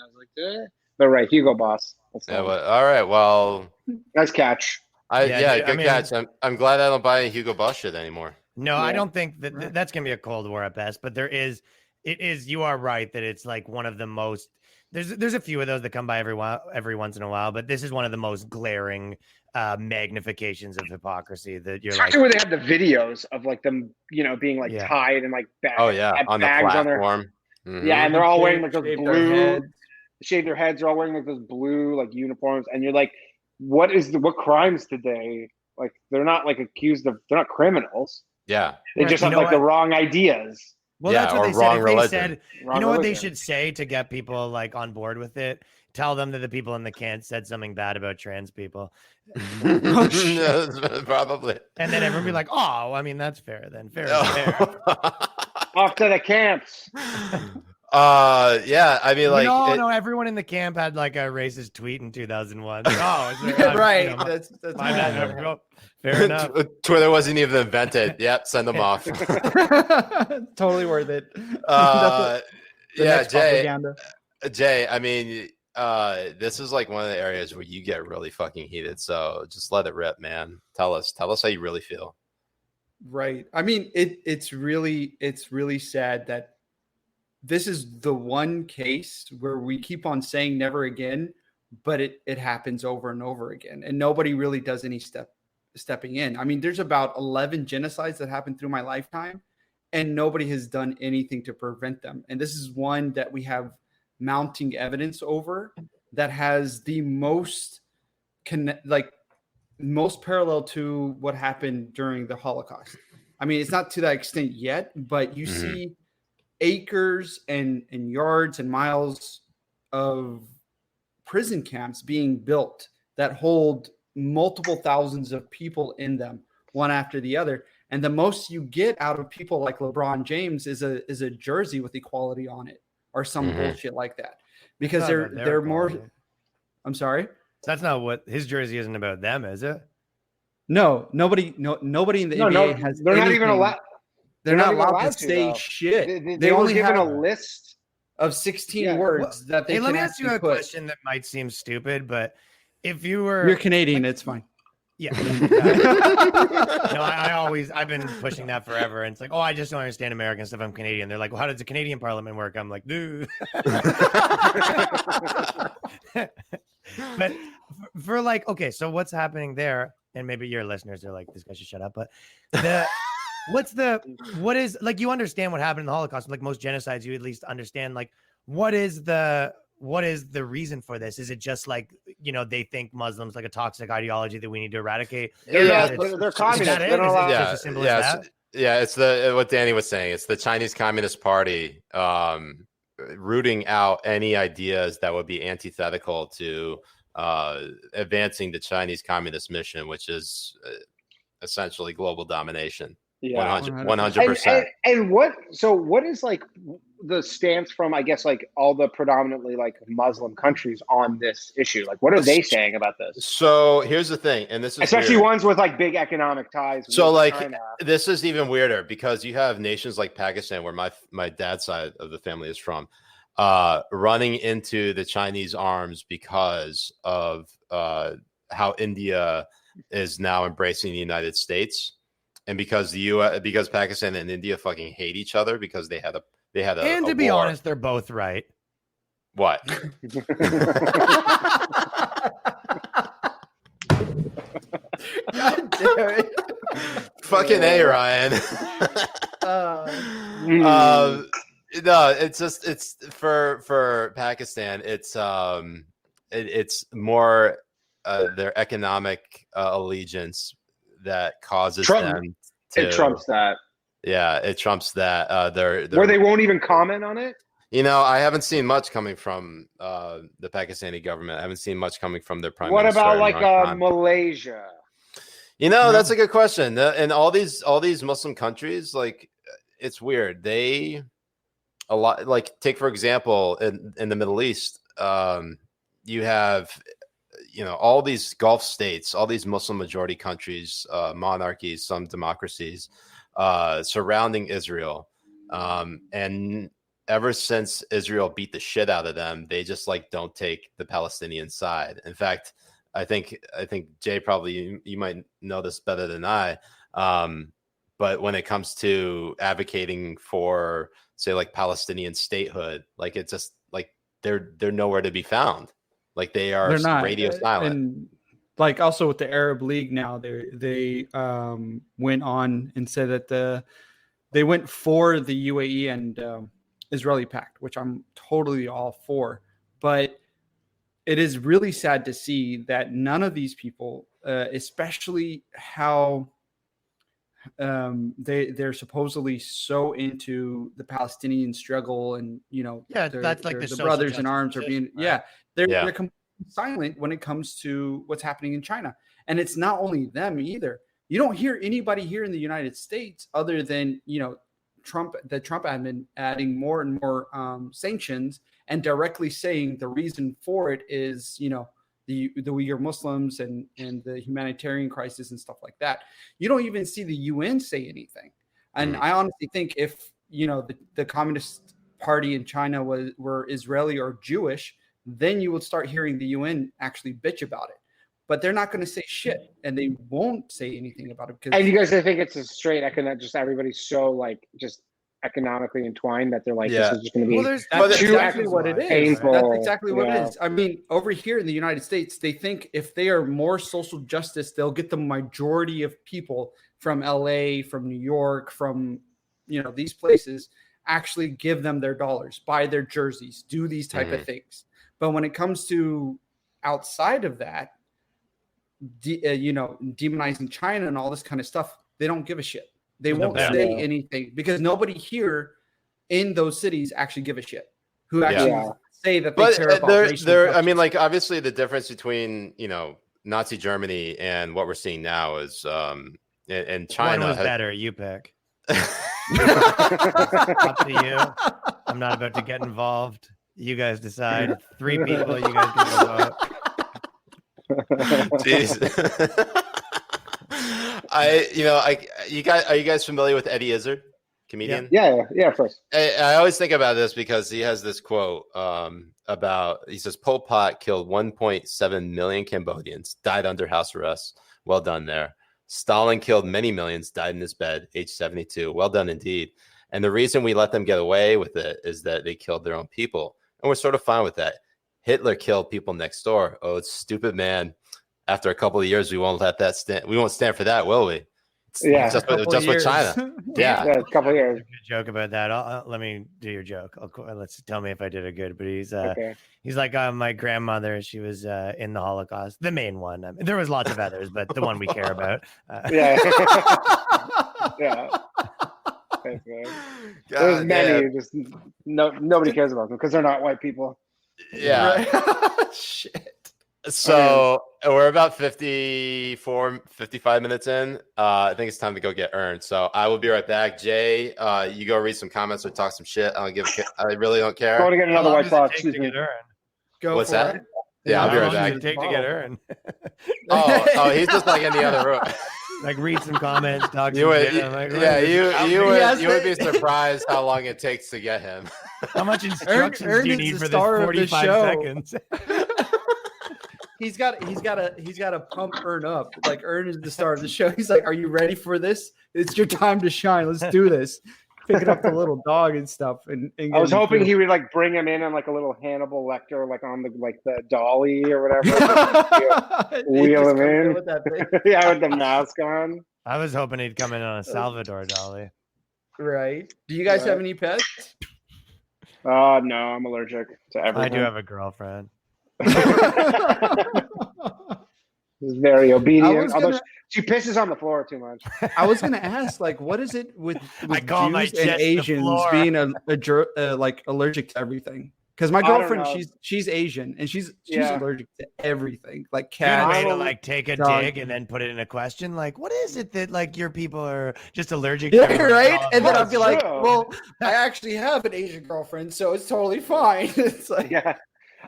but right, Hugo Boss. That's Yeah, fine. but, all right. Well, Nice catch. good catch. I'm glad I don't buy any Hugo Boss shit anymore. No, Yeah. I don't think that's gonna be a Cold War at best. But it is. You are right that it's like one of the most. There's a few of those that come by every once in a while, but this is one of the most glaring magnifications of hypocrisy that you're like. Especially where they have the videos of like them, being like Yeah. tied and like bags. Oh yeah, had on the bags on their platform. Mhm. yeah, and they're all wearing like those Shave their blue. heads. Shave their heads. They're all wearing like those blue like uniforms, and you're like, what crimes did they like? They're not like accused of. They're not criminals. Yeah. They Right, just you have know like the what? wrong ideas. Well, Yeah, that's what or they said. wrong If they religion. said, Wrong you know what they religion. should say to get people like on board with it? Tell them that the people in the camp said something bad about trans people, Probably. and then everyone be like, "Oh, I mean that's fair. Then fair is fair." Off to the camps. Yeah, I mean, like, no, everyone in the camp had like a racist tweet in 2001. Oh, is there, Right. you know, That's my bad. Fair enough. Twitter wasn't even invented. Yep, send them off. totally worth it. The yeah, next Jay. propaganda. Jay, I mean, this is like one of the areas where you get really fucking heated. So just let it rip, man. Tell us how you really feel. Right. I mean, it's really sad that this is the one case where we keep on saying never again, but it happens over and over again, and nobody really does any stepping in. I mean, there's about 11 genocides that happened through my lifetime, and nobody has done anything to prevent them. And this is one that we have mounting evidence over that has the most most parallel to what happened during the Holocaust. I mean, it's not to that extent yet, but you see acres and yards and miles of prison camps being built that hold multiple thousands of people in them, one after the other. And the most you get out of people like LeBron James is a jersey with equality on it or some bullshit like that, because they're more. I'm sorry. That's not what his jersey isn't about them, is it? No, nobody in the NBA has. They're not even allowed. They're not even allowed to say though. shit. They were only given have a list of 16 Yeah. words that they Hey, can let me ask you a actually put. question that might seem stupid, but if you were, You're Canadian, it's fine. yeah. No, I've been pushing that forever. And it's like, oh, I just don't understand American stuff. I'm Canadian. They're like, well, how does the Canadian Parliament work? I'm like, dude. But for like, okay, so what's happening there? And maybe your listeners are like, this guy should shut up. But what is like, you understand what happened in the Holocaust? Like most genocides, you at least understand like what is the reason for this? Is it just like, they think Muslims like a toxic ideology that we need to eradicate? They're communists. They don't allow. Just as simple as that? Yeah, it's what Danny was saying. It's the Chinese Communist Party rooting out any ideas that would be antithetical to advancing the Chinese communist mission, which is essentially global domination. Yeah, 100%. And what is like the stance from, I guess, like all the predominantly like Muslim countries on this issue? Like, what are they saying about this? So here's the thing, and this is especially weird. ones with like big economic ties. So like China. This is even weirder because you have nations like Pakistan, where my dad's side of the family is from, running into the Chinese arms because of how India is now embracing the United States. And because because Pakistan and India fucking hate each other because they had a and to be honest, they're both right. What? God damn it. Fucking A, Ryan. No, it's for Pakistan. It's more their economic allegiance that causes them to. It trumps that. Yeah, it trumps that. They're where they won't even comment on it. I haven't seen much coming from the Pakistani government. I haven't seen much coming from their prime What minister. about like Malaysia? That's a good question. And all these Muslim countries, like, it's weird. They a lot, like, take for example in the Middle East, you have all these Gulf states, all these Muslim majority countries, monarchies, some democracies, surrounding Israel, and ever since Israel beat the shit out of them, they just like don't take the Palestinian side. In fact, I think Jay, probably you might know this better than I. But when it comes to advocating for, say, like Palestinian statehood, like it's just like they're nowhere to be found. Like they're not radio silent. And like also with the Arab League now, they went on and said that they went for the UAE and Israeli pact, which I'm totally all for. But it is really sad to see that none of these people, especially how they're supposedly so into the Palestinian struggle, and that's like the brothers in arms are being they're completely silent when it comes to what's happening in China. And it's not only them either. You don't hear anybody here in the United States other than the Trump admin adding more and more sanctions and directly saying the reason for it is the Uyghur Muslims and the humanitarian crisis and stuff like that. You don't even see the UN say anything. And I honestly think if the Communist Party in China were Israeli or Jewish, then you would start hearing the UN actually bitch about it. But they're not going to say shit, and they won't say anything about it. And you guys think it's a straight economic, just everybody's so like just economically entwined that they're like, this is just going to be that's exactly what it is. Painful. That's exactly what it is. I mean, over here in the United States, they think if they are more social justice, they'll get the majority of people from LA, from New York, from these places actually give them their dollars, buy their jerseys, do these type of things. But when it comes to outside of that, demonizing China and all this kind of stuff, they don't give a shit. They won't say anything because nobody here in those cities actually give a shit. Who actually say that they care about racial I mean, like, obviously the difference between Nazi Germany and what we're seeing now is and China one was better. You pick. Up to you. I'm not about to get involved. You guys decide. 3 people. You guys can go vote. Jeez. Are you guys familiar with Eddie Izzard, comedian? Yeah, of course. I always think about this because he has this quote he says Pol Pot killed 1.7 million Cambodians, died under house arrest. Well done there. Stalin killed many millions, died in his bed, age 72. Well done indeed. And the reason we let them get away with it is that they killed their own people. And we're sort of fine with that. Hitler killed people next door. Oh, it's stupid, man. After a couple of years, we won't let that stand. We won't stand for that, will we? Yeah. Just with China. Yeah. Yeah, a couple years. Good joke about that. Let me do your joke. Let's tell me if I did it good. But Okay. he's like my grandmother. She was in the Holocaust, the main one. I mean, there was lots of others, but the one we care about. Yeah. Yeah. There's many. Just nobody cares about them because they're not white people. Yeah. Right. Shit. So we're about 55 minutes in. I think it's time to go get Earned. So I will be right back. Jay, you go read some comments or talk some shit. I really don't care. Going to get another white claw. Excuse me. Go What's for that? it. Yeah, I'll be right back. Take to get Earned. Oh, he's just like in the other room. Like read some comments, talk some You would, shit. I'm like, you would be surprised how long it takes to get him. how much instructions do you need for this star of the 45 show. seconds? He's got to pump Earn up. Like Earn is the star of the show. He's like, "Are you ready for this? It's your time to shine. Let's do this." Picking up the little dog and stuff. And I was hoping he would like bring him in on like a little Hannibal Lecter, like on the dolly or whatever. Wheel him in. With that thing. Yeah, with the mask on. I was hoping he'd come in on a Salvador dolly. Right. Do you guys have any pets? No, I'm allergic to everything. I do have a girlfriend. She's very obedient, although she pisses on the floor too much. I was gonna ask, like, what is it with I call my Jews and chest the Asians floor. being like allergic to everything? Because my I don't girlfriend, know. she's Asian and she's Yeah. allergic to everything, like Good way cats. to like take a dog. dig and then put it in a question. Like, what is it that like your people are just allergic Yeah, to? right. And then Well, I'd be like, true. well, I actually have an Asian girlfriend, so it's totally fine. It's like, Yeah.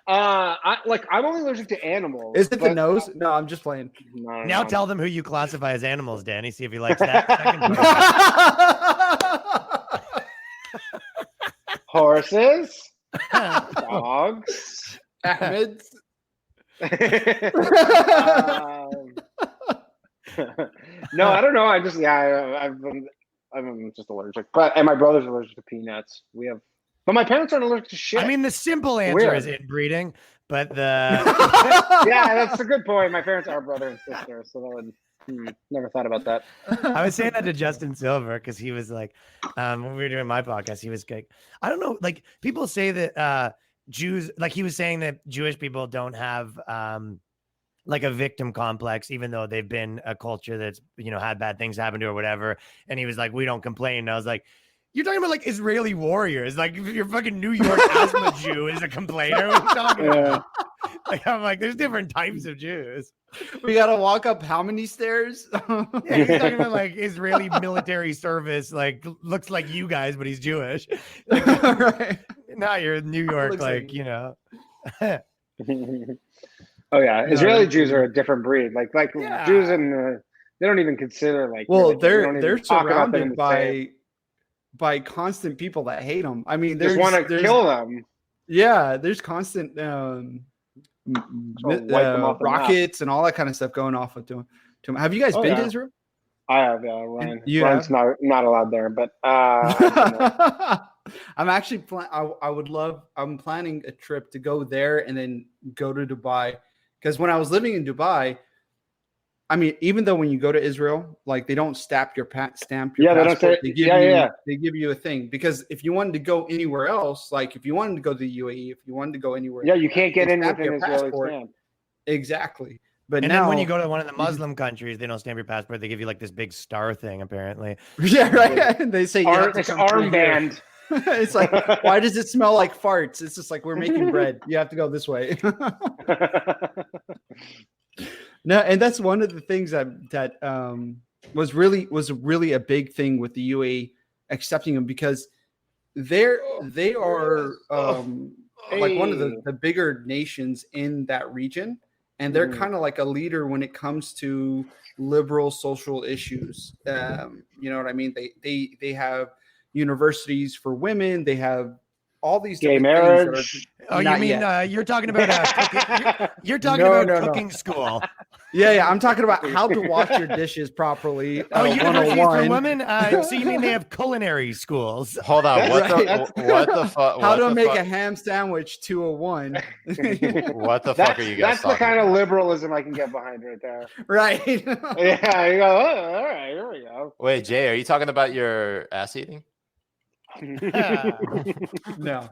I'm only allergic to animals. is it the but- nose? No, I'm just playing. No, Now no. tell them who you classify as animals, Danny. See if he likes that. Second part. Horses, dogs. Ahmed. No, I don't know. I'm just allergic. And my brother's allergic to peanuts. But my parents aren't allergic to shit. I mean, the simple answer Weird. is inbreeding, but the yeah, that's a good point. My parents are brother and sister, so that would never thought about that. I was saying that to Justin Silver because he was like, when we were doing my podcast, he was like, I don't know, like people say that Jews, like he was saying that Jewish people don't have like a victim complex, even though they've been a culture that's, had bad things happen to or whatever. And he was like, we don't complain. And I was like, you're talking about like Israeli warriors, like your fucking New York asthma Jew is a complainer. What are you talking about? Like, I'm like, there's different types of Jews. We gotta walk up how many stairs? Yeah, he's talking about like Israeli military service, like looks like you guys, but he's Jewish. Like, Right. now you're in New York, Looks like Oh yeah, Israeli Jews are a different breed. Like Yeah. Jews and they don't even consider like. Well, religion. They don't even they're talk about them in surrounded the same. by constant people that hate them. I mean, Just want to kill them. Yeah, there's constant wipe them off the map. rockets and all that kind of stuff going off to them. Have you guys been to Israel? I have Ryan. You Ryan's not allowed there, but I'm actually I'm planning a trip to go there and then go to Dubai, because when I was living in Dubai, I mean, even though when you go to Israel, like they don't stamp your passport, they don't say, they give you a thing, because if you wanted to go anywhere else, like if you wanted to go to the UAE, if you wanted to go anywhere, you can't get they in with stamp an your Israeli passport. stamp. Exactly. But and now, then when you go to one of the Muslim countries, they don't stamp your passport. They give you like this big star thing, apparently. yeah, right. They say you have to It's come through here. armband. It's like, why does it smell like farts? It's just like, we're making bread. You have to go this way. No, and that's one of the things that was really a big thing with the UAE accepting them, because they are like one of the bigger nations in that region, and they're kind of like a leader when it comes to liberal social issues. You know what I mean? They have universities for women. They have all these Gay different things that marriage. are Oh, you not mean yet. you're talking about you're talking No, about no, no. cooking school? Yeah, I'm talking about how to wash your dishes properly. Oh, universities for 101. women. So you mean they have culinary schools? Hold on. That's What the fuck? How to make a ham sandwich 201. What the fuck are you guys That's the talking kind of about? liberalism I can get behind right there. Right. Yeah, you go, oh, all right, here we go. Wait, Jay, are you talking about your ass eating? No,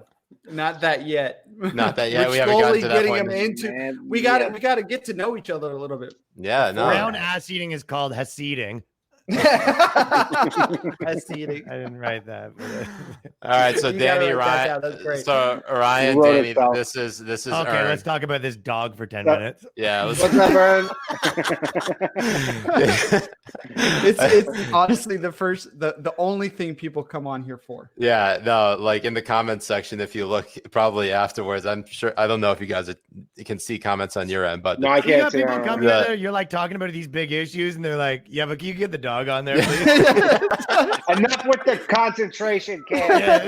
not that yet. Not that yet. We're We haven't gotten slowly to that getting point. them into. Man, We got to get to know each other a little bit. Yeah, no. Brown ass eating is called Hasidic. That's eating. I didn't write that. All right, so You gotta Danny, write that Ryan. down. That's great. So Ryan, You wrote Danny, it down. this is Okay, earned. let's talk about this dog for 10 That- minutes. Yeah, let's, What's up, Aaron? It's honestly the only thing people come on here for. yeah, no, like in the comments section, if you look probably afterwards, I'm sure I don't know if you guys you can see comments on your end, but No, I You can't got see people Aaron. come Yeah. here, you're like talking about these big issues, and they're like, yeah, but can you get the dog on there, please? Enough with the concentration camp. Yeah.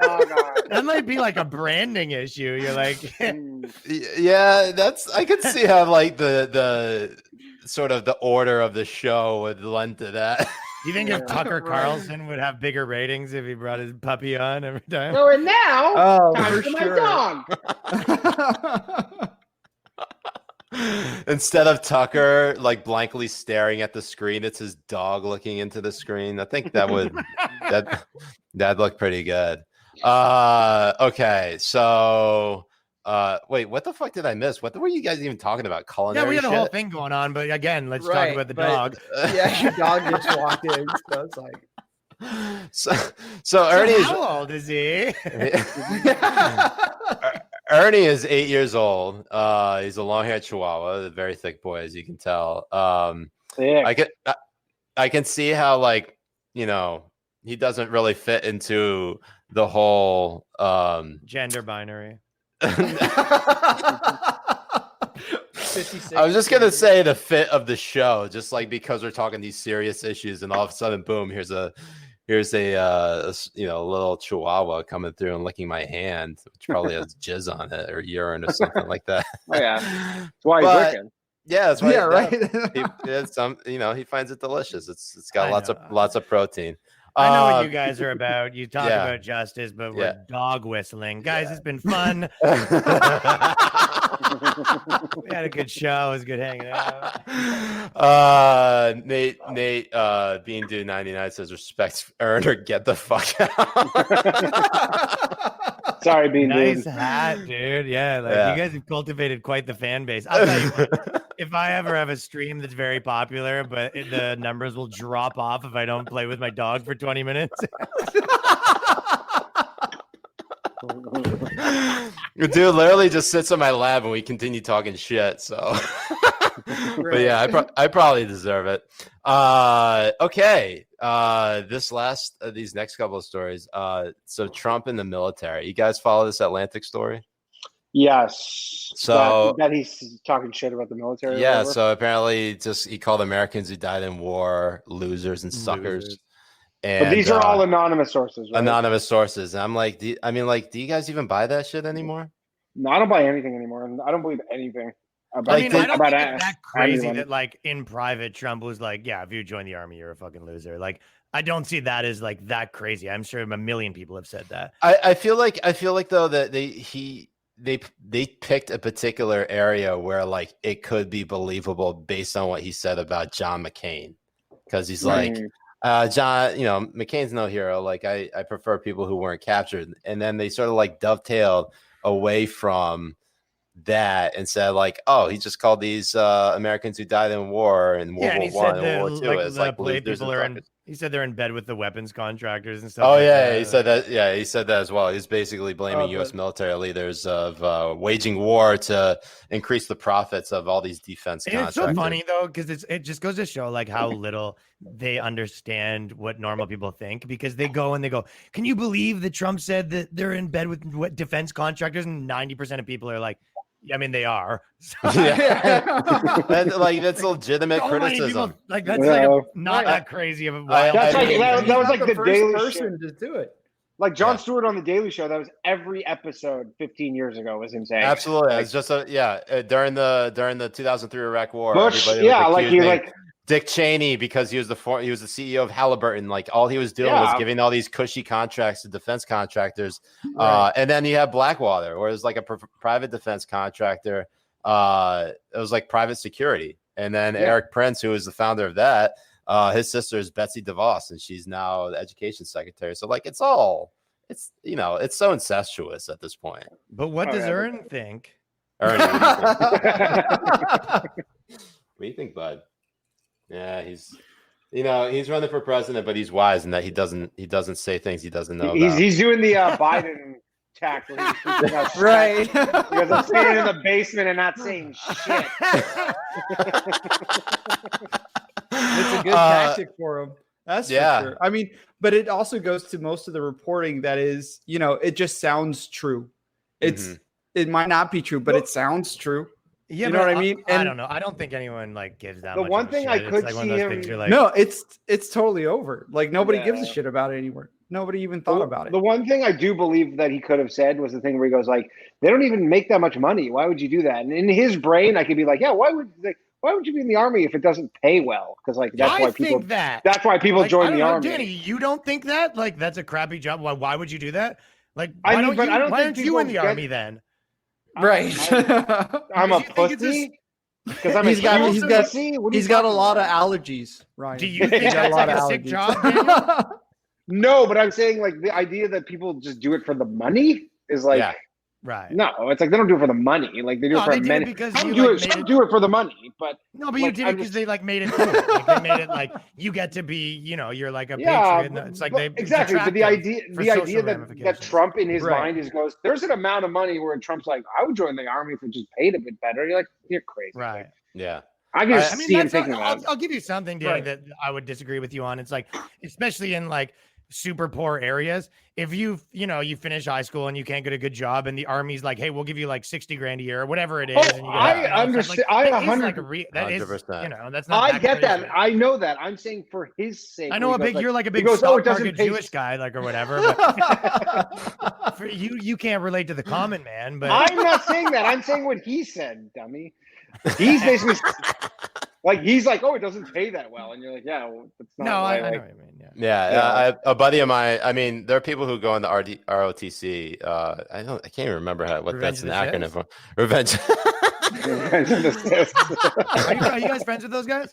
Oh, God. That might be like a branding issue. You're like, Mm. yeah, I could see how like the sort of the order of the show would lend to that. you think if Yeah. Tucker Right. Carlson would have bigger ratings if he brought his puppy on every time? So, and now, Oh, time for for my sure. dog. Instead of Tucker like blankly staring at the screen, it's his dog looking into the screen. I think that would that'd look pretty good. Okay, so wait, what the fuck did I miss? What were you guys even talking about? Culinary Yeah, we had a shit? whole thing going on, but again, let's talk Right, about the but- dog. Yeah, your dog just walked in. So it's like, So Ernie So is how old is he? Ernie is 8 years old. He's a long-haired Chihuahua, a very thick boy, as you can tell. Yeah. I can see how, like, you know, he doesn't really fit into the whole Gender binary. 56. I was just gonna say the fit of the show, just like because we're talking these serious issues, and all of a sudden, boom, here's a you know, little Chihuahua coming through and licking my hand, which probably has jizz on it or urine or something like that. Oh, yeah. That's why he's But- licking. Yeah, that's why. Yeah, right. It's you know, he finds it delicious. It's got I lots know. of protein. I know what you guys are about. You talk yeah. about justice, but we're Yeah. dog whistling. Guys, it's been fun. We had a good show. It was good hanging out. Nate, Bean Dude 99 says respect earn or get the fuck out. Sorry, Bean Nice Dude. hat, dude. Yeah, like Yeah. you guys have cultivated quite the fan base. I'll tell you what, if I ever have a stream that's very popular, but the numbers will drop off if I don't play with my dog for 20 minutes. Dude literally just sits in my lab and we continue talking shit. So, but yeah, I probably deserve it. Okay. These next couple of stories. So Trump in the military. You guys follow this Atlantic story? Yes. So- that he's talking shit about the military. or Yeah. whatever? So apparently, he called Americans who died in war losers and suckers. Losers. And But these are all anonymous sources, right? anonymous sources. And I'm like, do you guys even buy that shit anymore? No, I don't buy anything anymore. I don't believe anything about, I mean, I don't about think it's that crazy anyone. that like in private Trump was like, yeah, if you join the army, you're a fucking loser. Like, I don't see that as like that crazy. I'm sure a million people have said that. I feel like though that they picked a particular area where like it could be believable based on what he said about John McCain, because he's like, John, you know, McCain's no hero. Like I prefer people who weren't captured, and then they sort of like dovetailed away from that and said like, oh, he just called these Americans who died in war and World Yeah, and he War One said and World War Two as like losers people and are in. suckers. He said they're in bed with the weapons contractors and stuff. Oh like yeah, that. he said that. Yeah, he said that as well. He's basically blaming U.S. military leaders of waging war to increase the profits of all these defense And contractors. it's so funny though, because it just goes to show like how little they understand what normal people think, because they go, can you believe that Trump said that they're in bed with defense contractors? And 90% of people are like, I mean, they are. So, Yeah. That's legitimate so many criticism. people, like that's Yeah. like not that crazy of a I- wild. That's like mean, that was like Not the first daily person shit. to do it. Like Jon Yeah. Stewart on the Daily Show, that was every episode 15 years ago was him saying it. Absolutely. Like, It's just during the 2003 Iraq War. Bush, everybody was like he accusing like Dick Cheney because he was the CEO of Halliburton. Like all he was doing was giving all these cushy contracts to defense contractors. Right. And then you have Blackwater, where it was like a private defense contractor. It was like private security. And then Eric Prince, who was the founder of that, his sister is Betsy DeVos, and she's now the education secretary. So like it's so incestuous at this point. But what does Ern think? Ernie, what do you think, bud? Yeah, he's running for president, but he's wise in that he doesn't say things he doesn't know about. He's doing the Biden tack. Right. Because I'm staying in the basement and not saying shit. It's a good tactic for him. That's for sure. I mean, but it also goes to most of the reporting that is, it just sounds true. It might not be true, but it sounds true. Yeah, you know what I mean? I don't know. I don't think anyone like gives that. The much one of a thing shit. I It's could like see one of those him. things you're like, No, it's totally over. Like nobody gives a shit about it anymore. Nobody even thought about it. The one thing I do believe that he could have said was the thing where he goes like, "They don't even make that much money. Why would you do that?" And in his brain, I could be like, "Yeah, why would you be in the army if it doesn't pay well?" Because like that's why people join the army. Danny, you don't think that? Like that's a crappy job. Why would you do that? Like I why mean, but I don't why think aren't you people in the get- army then? Right. I'm a You think it's pussy. Because I'm He's got pussy? What are you he's got a talking lot of about? allergies, Ryan. Do you He's think got that's like a sick job, Daniel? No, but I'm saying like the idea that people just do it for the money is like Right. no, it's like they don't do it for the money. Like they do it for they do it many. because Some you, do like, it. made Some it- do it for the money, but No, but you like, did it I'm because just- they like made it cool. Like they made it like you get to be, you're like a yeah, patriot. And it's like but they exactly. But the idea for social that ramifications. Trump in his Right. mind goes, there's an amount of money where Trump's like, I would join the army if it just paid a bit better. You're like, you're crazy. Right. Yeah. I can just I mean, see him that's thinking that. I'll give you something, Danny, Right. that I would disagree with you on. It's like, especially in like super poor areas, if you finish high school and you can't get a good job, and the army's like, hey, we'll give you like 60 grand a year or whatever it is. And you get I understand. I 100. That is, 100%. that's not. I get that. crazy. I know that. I'm saying for his sake. I know you're like a big goes, stock it doesn't market pay- Jewish guy, like or whatever. But for you can't relate to the common man. But I'm not saying that. I'm saying what he said, dummy. He's basically like he's like, oh, it doesn't pay that well, and you're like, yeah, well, it's not. no, I why, know like, what you mean. Yeah, a buddy of mine. I mean, there are people who go in the ROTC. I can't even remember what Revenge that's an of the acronym Sith? for. Revenge. Are you guys friends with those guys?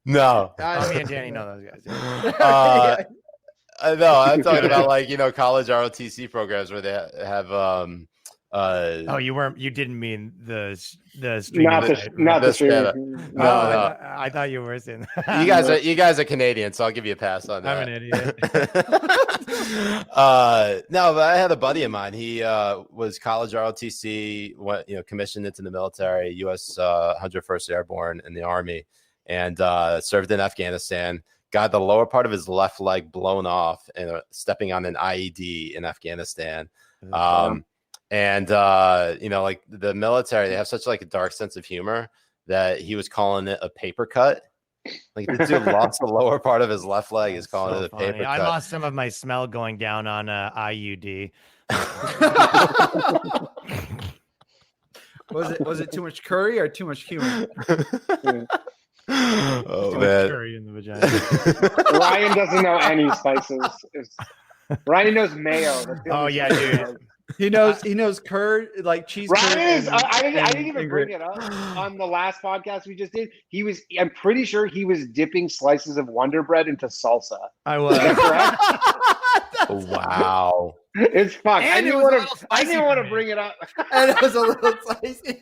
No. Oh, me and Danny know those guys. Yeah. No, I'm talking about like college ROTC programs where they have Oh, you didn't mean the streaming not the site, not right? the stream. No, no. I thought you were saying You guys are Canadian, so I'll give you a pass on that. I'm an idiot. No, but I had a buddy of mine. He was college ROTC, went commissioned into the military, U.S. 101st Airborne in the Army, and served in Afghanistan. Got the lower part of his left leg blown off and stepping on an IED in Afghanistan. And like the military, they have such like a dark sense of humor that he was calling it a paper cut. Like the dude lost the lower part of his left leg, is calling it a paper cut. I lost some of my smell going down on IUD. Was it too much curry or too much humor? Oh Too much man, curry in the vagina. Ryan doesn't know any spices. Ryan knows mayo. That's the Oh only yeah, spice he dude. knows. He knows curd, like cheese. Ryan curd is. and- I didn't and even bring Ingrid. it up on the last podcast we just did. I'm pretty sure he was dipping slices of Wonder Bread into salsa. I was. wow. It's fuck. I And it didn't was a want little to. I spicy didn't for want to me. bring it up. And it was a little spicy.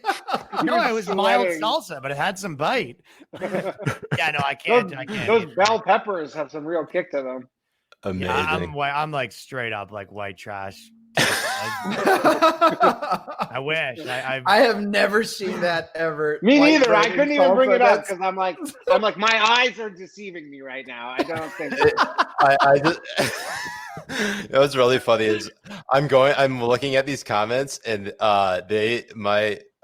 No, it was mild sweating. salsa, but it had some bite. Yeah, no, I can't. Those, I can't. those eat bell peppers have some real kick to them. Amazing. I'm like straight up like white trash. I wish. I have never seen that ever. Me White neither. bread I couldn't and even bring salsa, it up that's- because I'm like my eyes are deceiving me right now. I don't think. I just it was really funny is I'm looking at these comments and our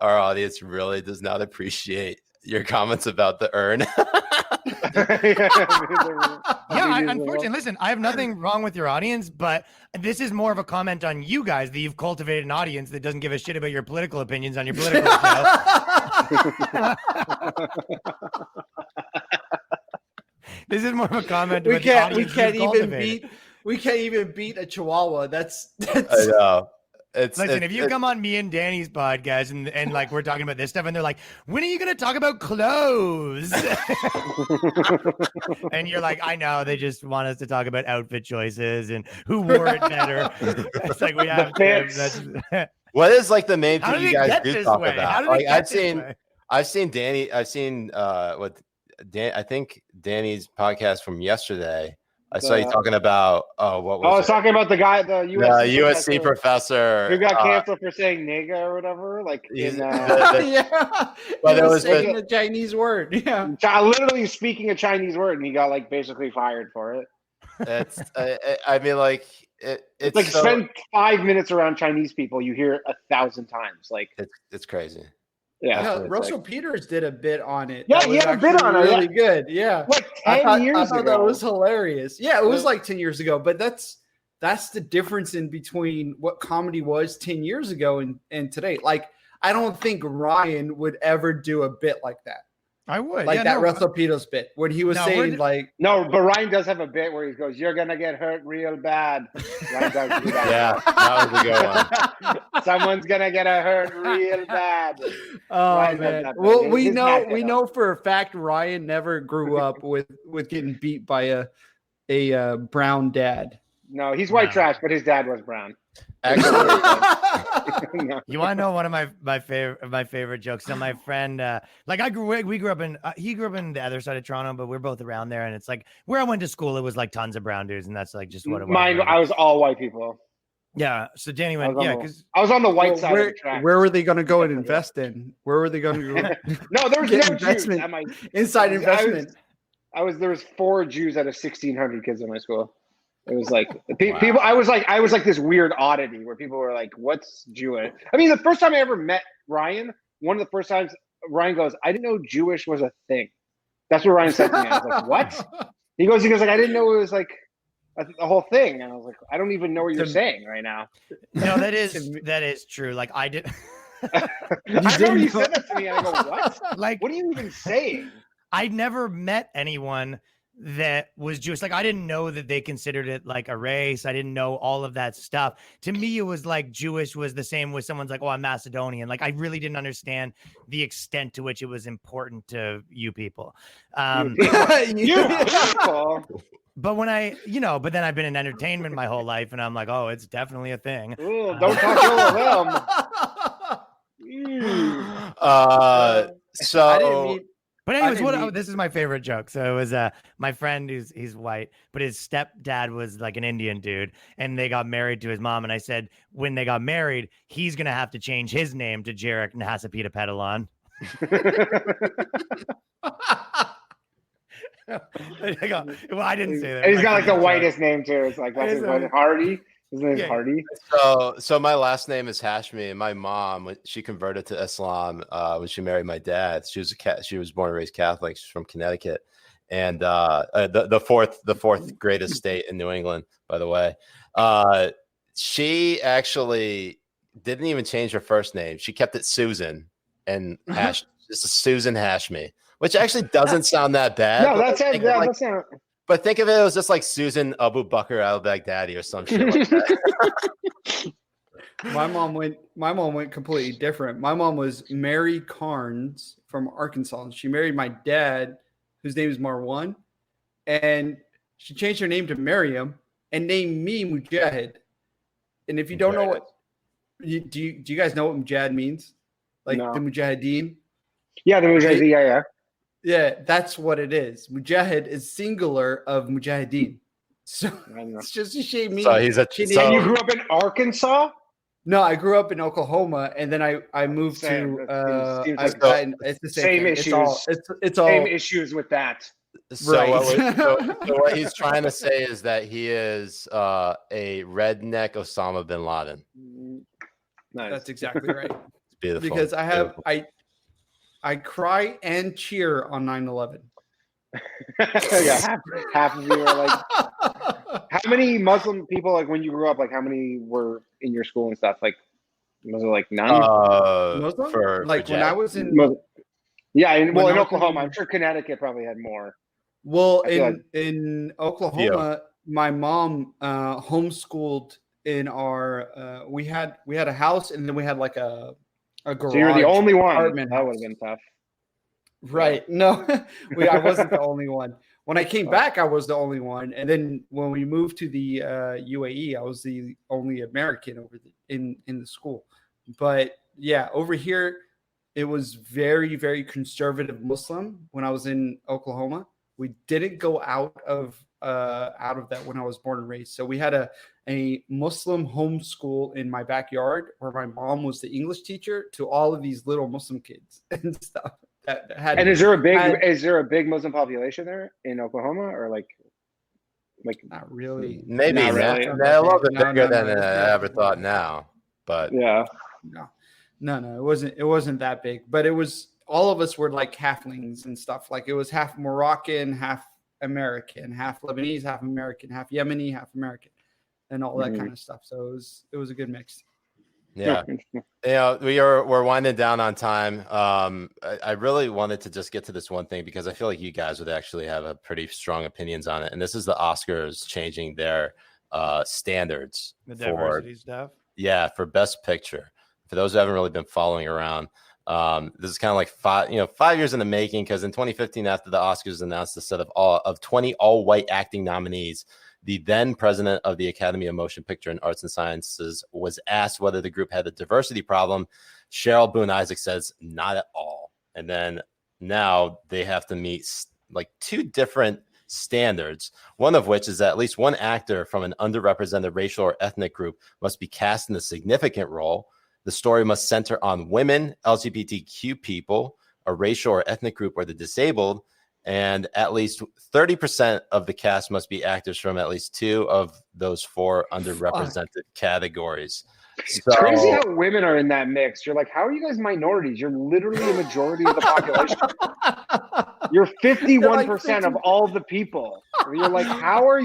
audience really does not appreciate your comments about the urn. Yeah, Unfortunately, listen, I have nothing wrong with your audience, but this is more of a comment on you guys that you've cultivated an audience that doesn't give a shit about your political opinions on your political show. This is more of a comment. We can't even beat a Chihuahua. That's I know. Listen, if you come on me and Danny's podcast and like we're talking about this stuff and they're like, when are you going to talk about clothes? And you're like, I know, they just want us to talk about outfit choices and who wore it better. It's like we have to. What is like the main How thing did you it guys get do this talk way? about? How did it Like get this way? I've seen Danny. I think Danny's podcast from yesterday. I saw you talking about what was I was talking about the guy, the USC professor who got canceled for saying nigga or whatever. Like, yeah, but it was saying the Chinese word. Yeah, literally speaking a Chinese word, and he got like basically fired for it. It's I mean, like it's like so, spend 5 minutes around Chinese people, you hear it 1,000 times. Like it's crazy. Yeah, Russell Peters did a bit on it. Yeah, he had a bit on it. Really good. Yeah, like 10 years I ago. thought that was hilarious. Yeah, it was like 10 years ago. But that's the difference in between what comedy was 10 years ago and today. Like, I don't think Ryan would ever do a bit like that. I would like that Russell Peters bit when he was saying like but Ryan does have a bit where he goes, "You're gonna get hurt real bad." Ryan does do that. Yeah, that was a good one. Someone's gonna get hurt real bad. Oh Ryan man! Well, we know for a fact Ryan never grew up with getting beat by a brown dad. No, he's white trash, but his dad was brown. Actually, you want to know one of my favorite jokes? So my friend, like we grew up in he grew up in the other side of Toronto, but we're both around there, and it's like where I went to school, it was like tons of brown dudes, and that's like just what it was. Mine, I was all white people. Yeah, so Danny went, because I was on the white side of the track. Where were they going to go and invest in? Where were they going to go? No, there was no investment. Inside investment. There was 4 Jews out of 1,600 kids in my school. It was like people. I was like this weird oddity where people were like, "What's Jewish?" I mean, the first time I ever met Ryan, one of the first times Ryan goes, "I didn't know Jewish was a thing." That's what Ryan said to me. I was like, "What?" He goes like, "I didn't know it was like a whole thing." And I was like, "I don't even know what you're saying right now." No, that is true. Like I did. I remember you said that to me, and I go, "What? Like, what are you even saying?" I'd never met anyone that was Jewish. Like I didn't know that they considered it like a race. I didn't know all of that stuff. To me, it was like Jewish was the same with someone's like, "Oh, I'm Macedonian." Like I really didn't understand the extent to which it was important to you people. But when but then I've been in entertainment my whole life, and I'm like, oh, it's definitely a thing. Ooh, don't talk over them. So I didn't mean. But anyways, this is my favorite joke. So it was my friend he's white, but his stepdad was like an Indian dude, and they got married to his mom. And I said, when they got married, he's gonna have to change his name to Jarek Nahasapita Petalon. Well, I didn't say that. And he's got like the whitest name too. It's like that's Hardy. His name is Hardy. So my last name is Hashmi, and my mom, when she converted to Islam when she married my dad. She was born and raised Catholic. She's from Connecticut, and the fourth greatest state in New England, by the way. She actually didn't even change her first name. She kept it Susan and Hash. This is Susan Hashmi, which actually doesn't sound that bad. No, that's it. But think of it as just like Susan Abu Bakr al-Baghdadi or some shit like that. My mom went completely different. My mom was Mary Carnes from Arkansas. She married my dad, whose name is Marwan, and she changed her name to Miriam and named me Mujahed. And if you don't know what, do you guys know what Mujahed means? Like the Mujahideen? Yeah, the Mujahideen. Yeah. Yeah, that's what it is. Mujahed is singular of Mujahideen. So it's just a shame. So he's and you grew up in Arkansas? No, I grew up in Oklahoma, and then I moved to. It's the same issues. It's all same issues with that. So, right. so what he's trying to say is that he is a redneck Osama bin Laden. Nice. That's exactly right. It's beautiful. Because I cry and cheer on 9/11. Yeah, half of you are like. How many Muslim people, like when you grew up, like how many were in your school and stuff? Like, was it like none? Muslim? For Like when Jay. I was in Yeah, in When I was Oklahoma, in- I'm sure Connecticut probably had more. well I feel in Oklahoma, my mom homeschooled in our we had a house, and then we had like a garage. So you're the only one. apartment That would house. have been tough. Right. No, I wasn't the only one. When I came back, I was the only one. And then when we moved to the UAE, I was the only American in the school. But yeah, over here, it was very, very conservative Muslim when I was in Oklahoma. We didn't go out of that when I was born and raised. So we had a Muslim homeschool in my backyard where my mom was the English teacher to all of these little Muslim kids and stuff. And is there a big Muslim population there in Oklahoma, or like not really? Maybe Not really. a little bit No, bigger than no. I ever thought now. But yeah? No, it wasn't that big, but it was, all of us were like halflings and stuff. Like it was half Moroccan, half American, half Lebanese, half American, half Yemeni, half American, and all that kind of stuff. So it was a good mix. yeah, we're winding down on time. I really wanted to just get to this one thing because I feel like you guys would actually have a pretty strong opinions on it, and this is the Oscars changing their standards The diversity stuff. Yeah, for Best Picture. For those who haven't really been following around, this is kind of like 5 years in the making, because in 2015, after the Oscars announced a set of 20 all-white acting nominees, the then president of the Academy of Motion Picture and Arts and Sciences was asked whether the group had a diversity problem. Cheryl Boone Isaac says not at all. And then now they have to meet like two different standards, one of which is that at least one actor from an underrepresented racial or ethnic group must be cast in a significant role. The story must center on women, LGBTQ people, a racial or ethnic group, or the disabled, and at least 30% of the cast must be actors from at least two of those four underrepresented categories. It's crazy how women are in that mix. You're like, how are you guys minorities? You're literally a majority of the population. You're 51% of all the people. You're like, how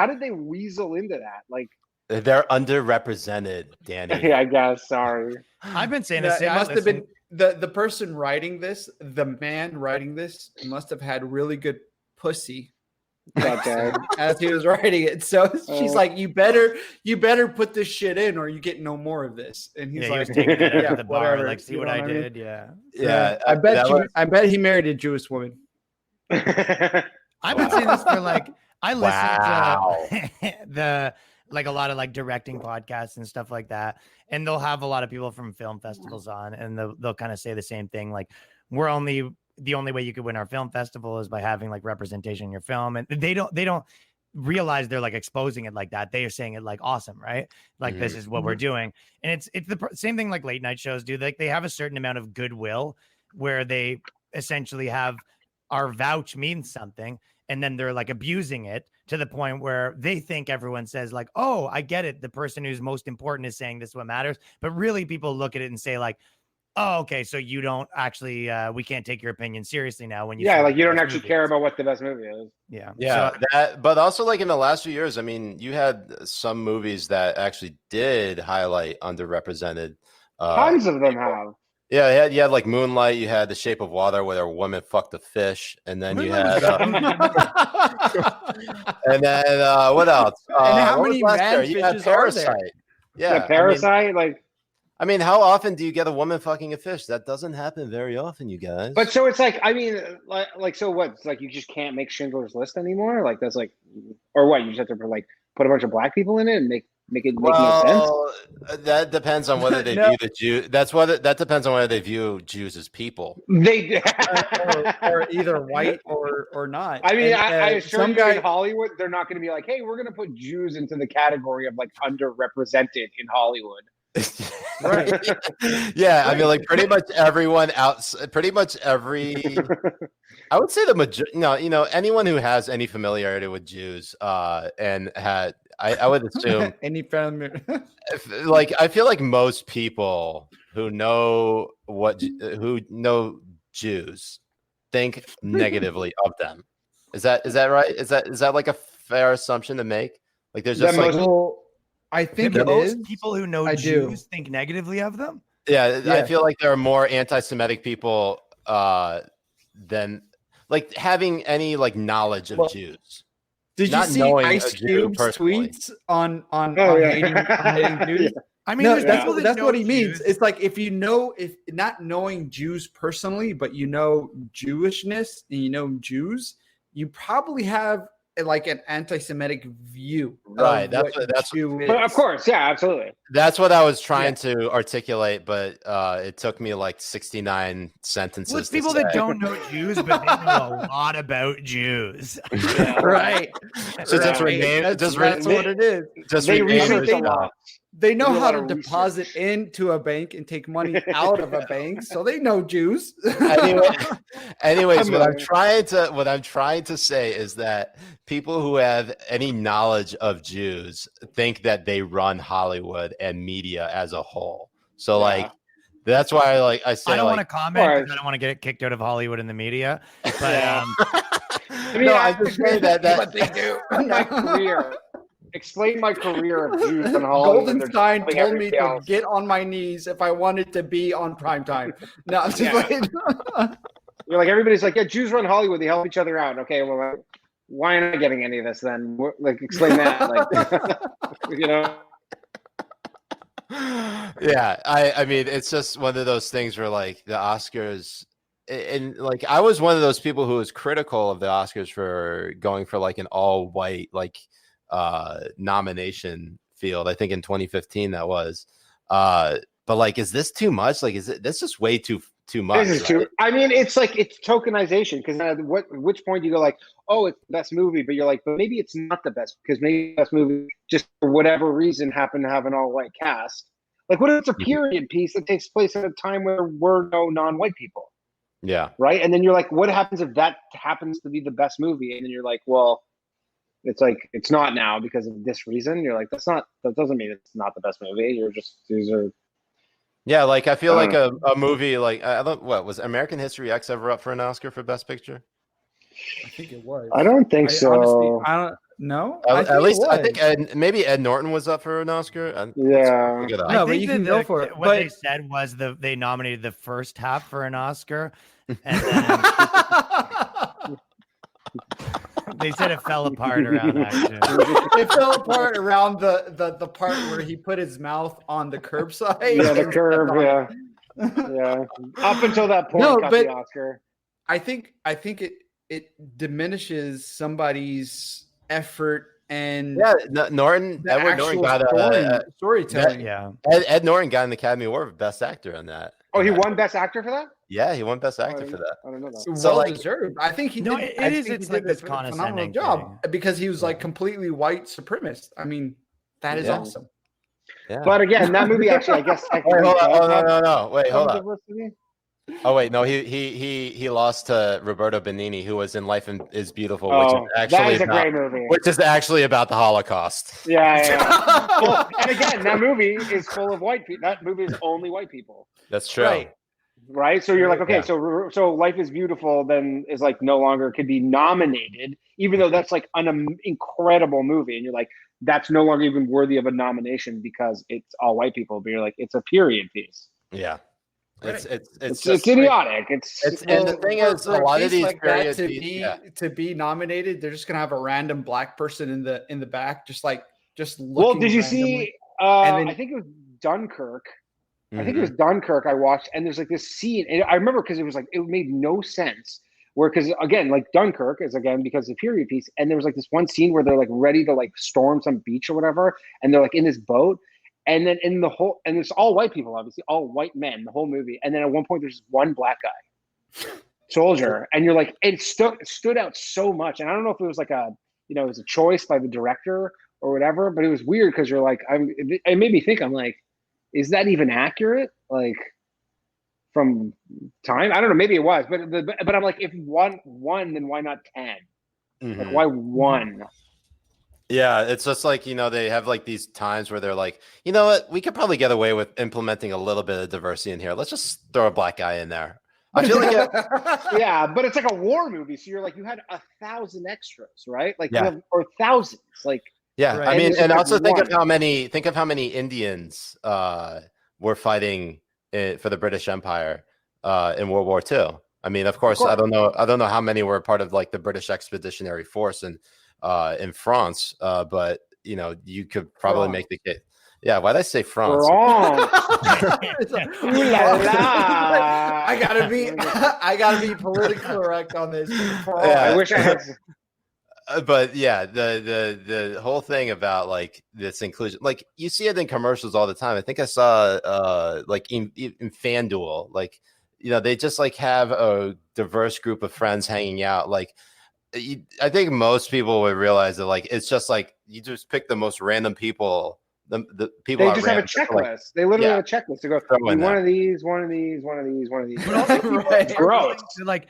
did they weasel into that? Like, they're underrepresented, Danny. Yeah, I guess. Sorry. I've been saying this. It must have been the person writing this, the man writing this must have had really good pussy as he was writing it. So she's like, you better put this shit in or you get no more of this. And he's he like, was taking it yeah, to the bar, whatever. like, see what I did. Yeah. Yeah. I bet he married a Jewish woman. I've been saying this for like, I listen to the like a lot of like directing podcasts and stuff like that, and they'll have a lot of people from film festivals on, and they'll kind of say the same thing, like, the only way you could win our film festival is by having like representation in your film, and they don't realize they're like exposing it like that. They are saying it like awesome, right? Like this is what we're doing, and it's the same thing like late night shows do. Like they have a certain amount of goodwill where they essentially have our vouch means something, and then they're like abusing it to the point where they think everyone says like, oh, I get it, the person who's most important is saying this is what matters. But really people look at it and say like, oh, okay, so you don't actually we can't take your opinion seriously now when you like you don't actually care about what the best movie is. Yeah, so, but also like in the last few years, I mean, you had some movies that actually did highlight underrepresented tons of them have. Yeah, you had like Moonlight, you had The Shape of Water where a woman fucked a fish, and then you had and then what else? And how many man you had fishes Parasite. are there? Yeah, Parasite, I mean, how often do you get a woman fucking a fish? That doesn't happen very often, you guys. But so it's like, I mean, like so what? It's like you just can't make Schindler's List anymore? Like that's like, or what? You just have to like put a bunch of black people in it and make it make no sense? That depends on whether they view the Jew. That depends on whether they view Jews as people. They or either white or not. I mean, I assure some you, guy in Hollywood, they're not going to be like, hey, we're going to put Jews into the category of like underrepresented in Hollywood. Right. Yeah, I mean, like pretty much everyone I would say the majority. No, anyone who has any familiarity with Jews and had. I would assume any family. Like I feel like most people who know Jews think negatively of them. Is that right? Is that like a fair assumption to make? Like there's just like I think Do it most is. people who know I do. Jews think negatively of them. yeah, I Yeah. feel like there are more anti-Semitic people than like having any like knowledge of Well, Jews. Did you Not see knowing Ice a Jew Cube's personally. tweets on Oh, yeah. hating Jews? I mean, No, there's that's people what, that that's know what he means. Jews. It's like if not knowing Jews personally, but you know Jewishness and you know Jews, you probably have like an anti-Semitic view. Right, Of that's what that's Jew is. But of course, yeah, absolutely. That's what I was trying to articulate, but it took me like 69 sentences. Well, it's to people say. that don't know Jews, but they know a lot about Jews. right. So just Right. rename, That's what it is. just They rename research the a show. lot. They know They do a how lot to of deposit research. into a bank and take money out of a bank, so they know Jews. Anyways, what I'm American. trying to say is that people who have any knowledge of Jews think that they run Hollywood and media as a whole. So like that's why I say I don't want to like comment Right. because I don't want to get kicked out of Hollywood in the media. But Yeah. I mean, no, I I'm just saying that But they do. my career. Explain my career of Jews in Hollywood. and they're Goldenstein telling told me everybody to else. get on my knees if I wanted to be on primetime. No, I'm just Yeah. like, You're like everybody's like, yeah, Jews run Hollywood. They help each other out. Okay, well, why am I getting any of this then? Like, explain that. Like, you know. Yeah, I mean it's just one of those things where like the Oscars and like I was one of those people who was critical of the Oscars for going for like an all white like nomination field. I think in 2015 that was but like is this too much? Like is it that's just way too much? This is too. I mean, it's like it's tokenization because which point do you go like, oh, it's the best movie, but you're like, but maybe it's not the best because maybe the best movie just for whatever reason happened to have an all white cast. Like, what if it's a period piece that takes place at a time where there were no non-white people? Yeah. Right. And then you're like, what happens if that happens to be the best movie? And then you're like, well, it's like it's not now because of this reason. You're like, that doesn't mean it's not the best movie. You're just these are. Yeah, like I feel like a movie like I don't what was American History X ever up for an Oscar for Best Picture? I think it was. I don't think so. Honestly, I don't know. At least I think maybe Ed Norton was up for an Oscar. Yeah. Look it up. I No, but think you that can go for it, What but- they said was they nominated the first half for an Oscar, and then they said it fell apart around action. It fell apart around the part where he put his mouth on the curbside. Yeah, the curve. Yeah. Yeah. Up until that point, No, got but- the Oscar. I think it diminishes somebody's effort and Yeah, Norton. the Edward Norton actual got storytelling. Yeah, Ed Norton got an Academy Award for Best Actor on that. Oh, he won Best Actor for that? Yeah, he won Best Oh, Actor for that. I don't know that. Well So, like- deserved. I think he No, did. it I is, think it's he like did this a phenomenal condescending job thing. because he was like completely white supremacist. I mean, that is Yeah. awesome. Yeah. But again, that movie actually, I guess. Wait, hold on. Oh, no. Wait, hold some on. diversity. Oh wait, no, he lost to Roberto Benigni, who was in Life is Beautiful, Oh, which that is is a about, great movie. which is actually about the Holocaust. Yeah. Well, and again, that movie is full of white people. That movie is only white people. That's true. Right. Right. So you're like, okay, Yeah. so Life is Beautiful then is like no longer could be nominated, even though that's like an incredible movie. And you're like, that's no longer even worthy of a nomination because it's all white people. But you're like, it's a period piece. Yeah. Right. It's just idiotic. it's and the thing is, a lot of these like that period to pieces- be yeah. to be nominated, they're just gonna have a random black person in the back, just looking. Well, did you randomly. see? And then- I think it was Dunkirk. I think Mhm. it was Dunkirk I watched, and there's like this scene, and I remember because it was like it made no sense. Where because again, like Dunkirk is again because of the period piece, and there was like this one scene where they're like ready to like storm some beach or whatever, and they're like in this boat, and then in the whole, and it's all white people, obviously, all white men, the whole movie, and then at one point there's one black guy, soldier, and you're like, it stood out so much, and I don't know if it was like a, it was a choice by the director or whatever, but it was weird because you're like, it made me think, I'm like, is that even accurate? Like from time, I don't know, maybe it was, but I'm like, if one, then why not 10? Like Mhm. why one? Yeah, it's just like, they have like these times where they're like, you know what, we could probably get away with implementing a little bit of diversity in here. Let's just throw a black guy in there. I feel like Yeah, but it's like a war movie, so you're like you had 1,000 extras, right? Like Yeah. or thousands, like yeah. Right. I mean, it's and like also think of one. how many Indians were fighting for the British Empire in World War II. I mean, of course, I don't know how many were part of like the British Expeditionary Force in France, but you could probably make the case. Yeah, why did I say France? Wrong. Ooh la la. I gotta be politically correct on this. Yeah. I wish I had. But yeah, the whole thing about like this inclusion, like you see it in commercials all the time. I think I saw like in FanDuel, like they just like have a diverse group of friends hanging out. Like I think most people would realize that like it's just like you just pick the most random people. The people They just have a checklist. Like, they literally have a checklist. They go one of these, one of these, one of these, one of these. Right. Gross. Like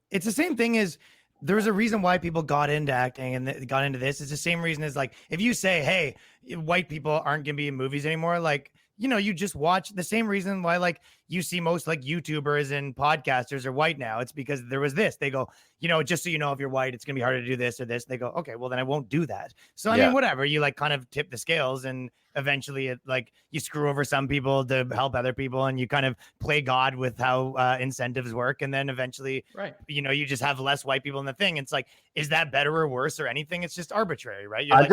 it's the same thing as there's a reason why people got into acting and got into this. It's the same reason as like if you say, hey, white people aren't gonna be in movies anymore, like you just watch the same reason why like you see most like YouTubers and podcasters are white now. It's because there was this. They go, just so you know, if you're white, it's gonna be harder to do this or this. They go, okay, well then I won't do that. So I mean, whatever. You like kind of tip the scales, and eventually it like you screw over some people to help other people, and you kind of play God with how incentives work, and then eventually, right? You just have less white people in the thing. It's like, is that better or worse or anything? It's just arbitrary, right? I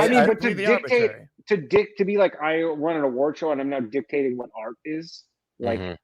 mean, but to dictate to be like I run an award show and I'm now dictating what art is. Like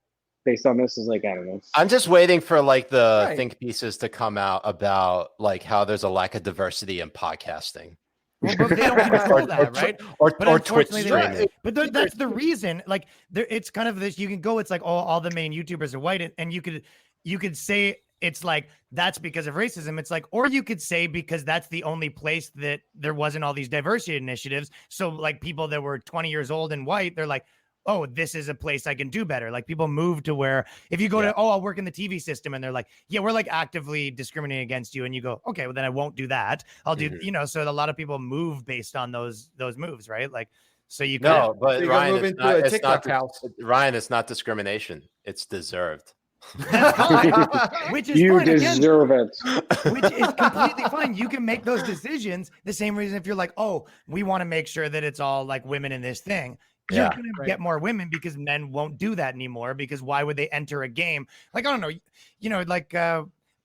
based on this is like I don't know. I'm just waiting for like the think pieces to come out about like how there's a lack of diversity in podcasting. Well, but they don't control that, right? Or Twitch streaming. But that's the reason. Like, it's kind of this. You can go. It's like all the main YouTubers are white, and you could say it's like that's because of racism. It's like, or you could say because that's the only place that there wasn't all these diversity initiatives. So like people that were 20 years old and white, they're like, oh, this is a place I can do better. Like people move to where if you go to, I'll work in the TV system, and they're like, yeah, we're like actively discriminating against you. And you go, okay, well then I won't do that. I'll do, so a lot of people move based on those moves, right? Like, so you can. No, but you Ryan, move into a TikTok house. Ryan, it's not discrimination. It's deserved. That's fine, which is you fine. deserve it. Which is completely fine. You can make those decisions. The same reason if you're like, oh, we want to make sure that it's all like women in this thing. You're going to get more women because men won't do that anymore. Because why would they enter a game? Like, I don't know, like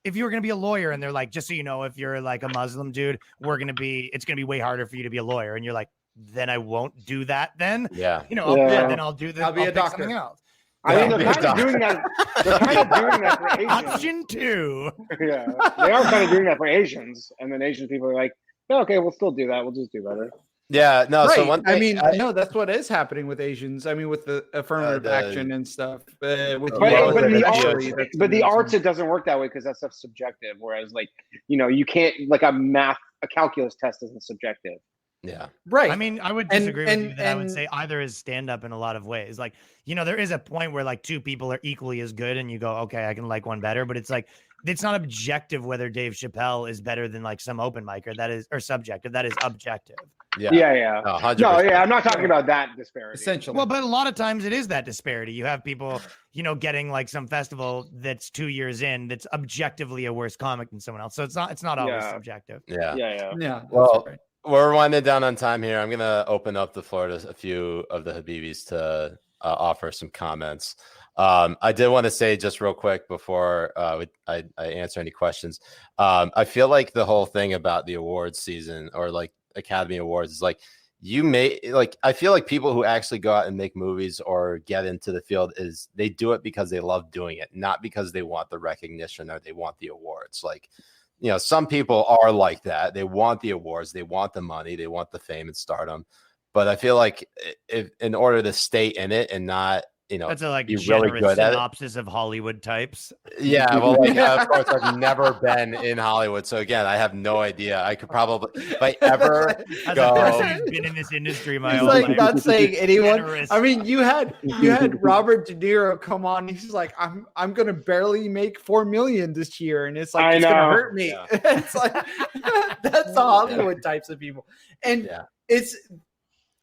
if you were going to be a lawyer and they're like, just so you know, if you're like a Muslim dude, it's going to be way harder for you to be a lawyer. And you're like, then I won't do that then. Yeah. Then I'll do this. I'll be a doctor. Something else. I mean, they're kind of doing that. They're kind of doing that for Asians. Option 2. Yeah, they are kind of doing that for Asians, and then Asian people are like, oh, "Okay, we'll still do that. We'll just do better." Yeah, no. Right. So one thing, I mean, no, that's what is happening with Asians. I mean, with the affirmative action and stuff. But the arts, it doesn't work that way because that stuff's subjective. Whereas, like, you can't like a calculus test isn't subjective. Yeah. Right. I mean, I would disagree with you that I would say either is stand up in a lot of ways. Like, there is a point where like two people are equally as good and you go, okay, I can like one better, but it's like, it's not objective whether Dave Chappelle is better than like some open micer. That is, or subjective. That is objective. Yeah. No, I'm not talking about that disparity. Essentially. Well, but a lot of times it is that disparity. You have people, getting like some festival that's 2 years in that's objectively a worse comic than someone else. So it's not always subjective. Yeah. Well, we're winding down on time here. I'm going to open up the floor to a few of the Habibis to offer some comments. I did want to say just real quick before I answer any questions. I feel like the whole thing about the awards season or like Academy Awards is like I feel like people who actually go out and make movies or get into the field they do it because they love doing it, not because they want the recognition or they want the awards. Like, some people are like that. They want the awards, they want the money, they want the fame and stardom. But I feel like if in order to stay in it and not, that's a like be generous really good synopsis of Hollywood types. Yeah, well, of course, I've never been in Hollywood, so again, I have no idea. I could probably, if I ever As go, a person who's been in this industry my He's whole like life. not saying anyone. Generous. I mean, you had Robert De Niro come on. He's like, I'm gonna barely make $4 million this year, and it's like it's gonna hurt me. Yeah. It's like that's the Hollywood types of people, and it's.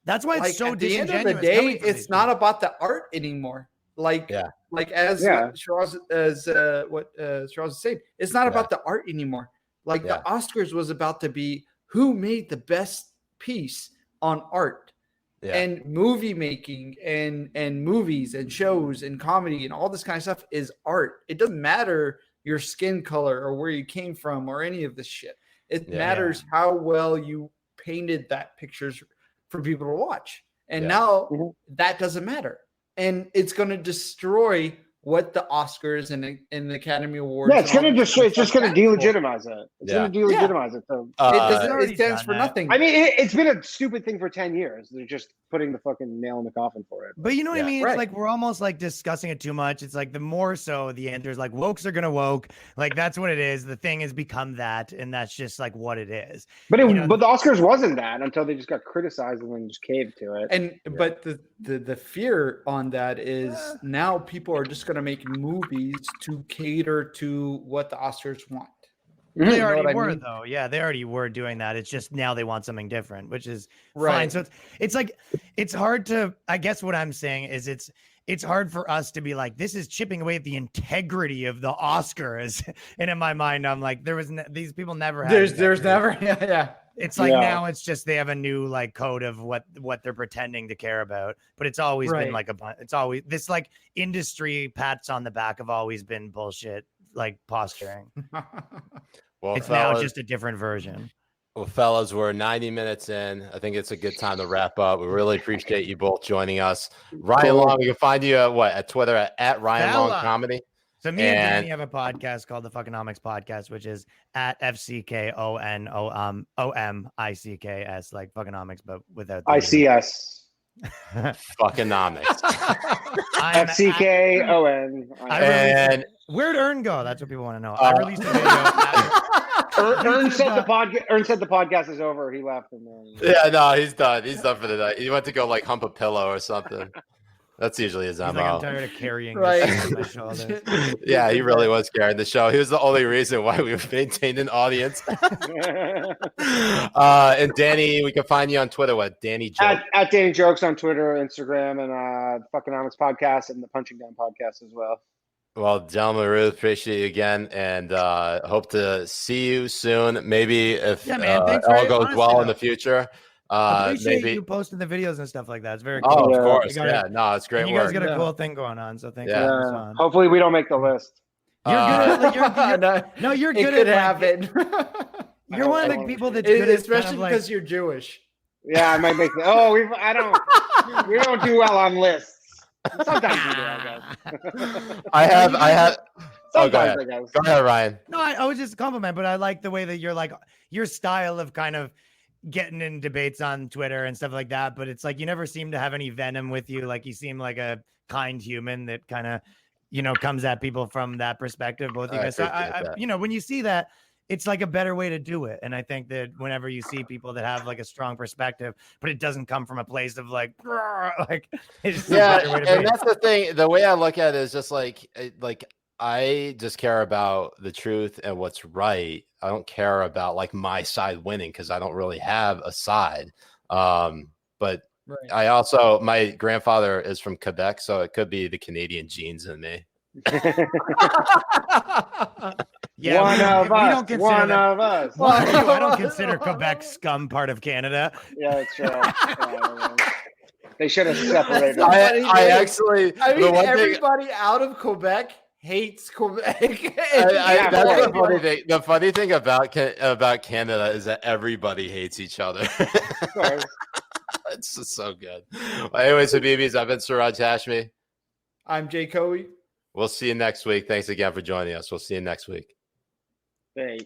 That's why it's like, so at the end of disingenuous. the day, it's not about the art anymore. Like Yeah. like as Yeah. Shiraz was saying, it's not about the art anymore. Like the Oscars was about to be who made the best piece on art. And movie making and movies and shows and comedy and all this kind of stuff is art. It doesn't matter your skin color or where you came from or any of this shit. It matters how well you painted that pictures for people to watch. And now that doesn't matter. And it's going to destroy what the Oscars and the Academy Awards. Yeah, it's going to destroy. It's just going to delegitimize it. It's going to delegitimize it. So it stands for nothing. I mean, it's been a stupid thing for 10 years. They're just putting the fucking nail in the coffin for it. But you know what I mean? It's like we're almost like discussing it too much. It's like the more so the answer is like wokes are gonna woke. Like that's what it is. The thing has become that, and that's just like what it is. But but the Oscars wasn't that until they just got criticized and then just caved to it. And but the fear on that is now people are just gonna make movies to cater to what the Oscars want. They already were, though. Yeah, they already were doing that. It's just now they want something different, which is fine. So it's like it's hard to. I guess what I'm saying is it's hard for us to be like, this is chipping away at the integrity of the Oscars. And in my mind, I'm like, these people never had. There's never. Yeah. It's like now it's just they have a new like code of what they're pretending to care about, but it's always been like it's always this like industry pats on the back have always been bullshit, like posturing. Well, it's now just a different version. Well, fellas, we're 90 minutes in. I think it's a good time to wrap up. We really appreciate you both joining us. Ryan Long, we can find you at Twitter at Ryan Long Comedy. So me and Danny have a podcast called the Fuckonomics Podcast, which is at FCKONOMICKS, like Fuckonomics, but without the ICS. Fuckonomics. FCKON. And where'd Ern go? That's what people want to know. I released a video. Ern said the podcast is over. He left. And then... Yeah, no, he's done. He's done for the night. He went to go like hump a pillow or something. That's usually his MO. Like, I'm tired of carrying this on my shoulders. Yeah, he really was carrying the show. He was the only reason why we maintained an audience. And Danny, we can find you on Twitter with Danny Jokes. At Danny Jokes on Twitter, Instagram, and Fuckonomics Podcast and the Punching Down Podcast as well. Well, gentlemen, I really appreciate you again, and hope to see you soon. Maybe if all goes well in the future. I appreciate you posting the videos and stuff like that. It's very cool. Oh, of course. No, it's great work. You guys got a cool thing going on, so thank you. Hopefully, we don't make the list. You're good at you're good it could at happen. You're one of the people that's good, especially because you're Jewish. Yeah, I might make the. Oh, we don't do well on lists. Sometimes we do, I guess. I have. Sometimes, go ahead. I guess. Go ahead, Ryan. No, I was just a compliment, but I like the way that you're like your style of kind of getting in debates on Twitter and stuff like that. But it's like you never seem to have any venom with you. Like you seem like a kind human that kind of, comes at people from that perspective. Both of you guys. So I when you see that, it's like a better way to do it. And I think that whenever you see people that have like a strong perspective, but it doesn't come from a place of like it's just and that's the thing. The way I look at it is just like I just care about the truth and what's right. I don't care about like my side winning because I don't really have a side. But I also, my grandfather is from Quebec, so it could be the Canadian genes in me. Yeah, one of us. Well, I don't consider Quebec scum part of Canada. Yeah, that's true. They should have separated. Everybody out of Quebec hates Quebec. That's the funny thing. The funny thing about Canada is that everybody hates each other. It's just so good. Well, anyways, Habibis, I've been Siraj Hashmi. I'm Jay Kobbe. We'll see you next week. Thanks again for joining us. We'll see you next week. Hey.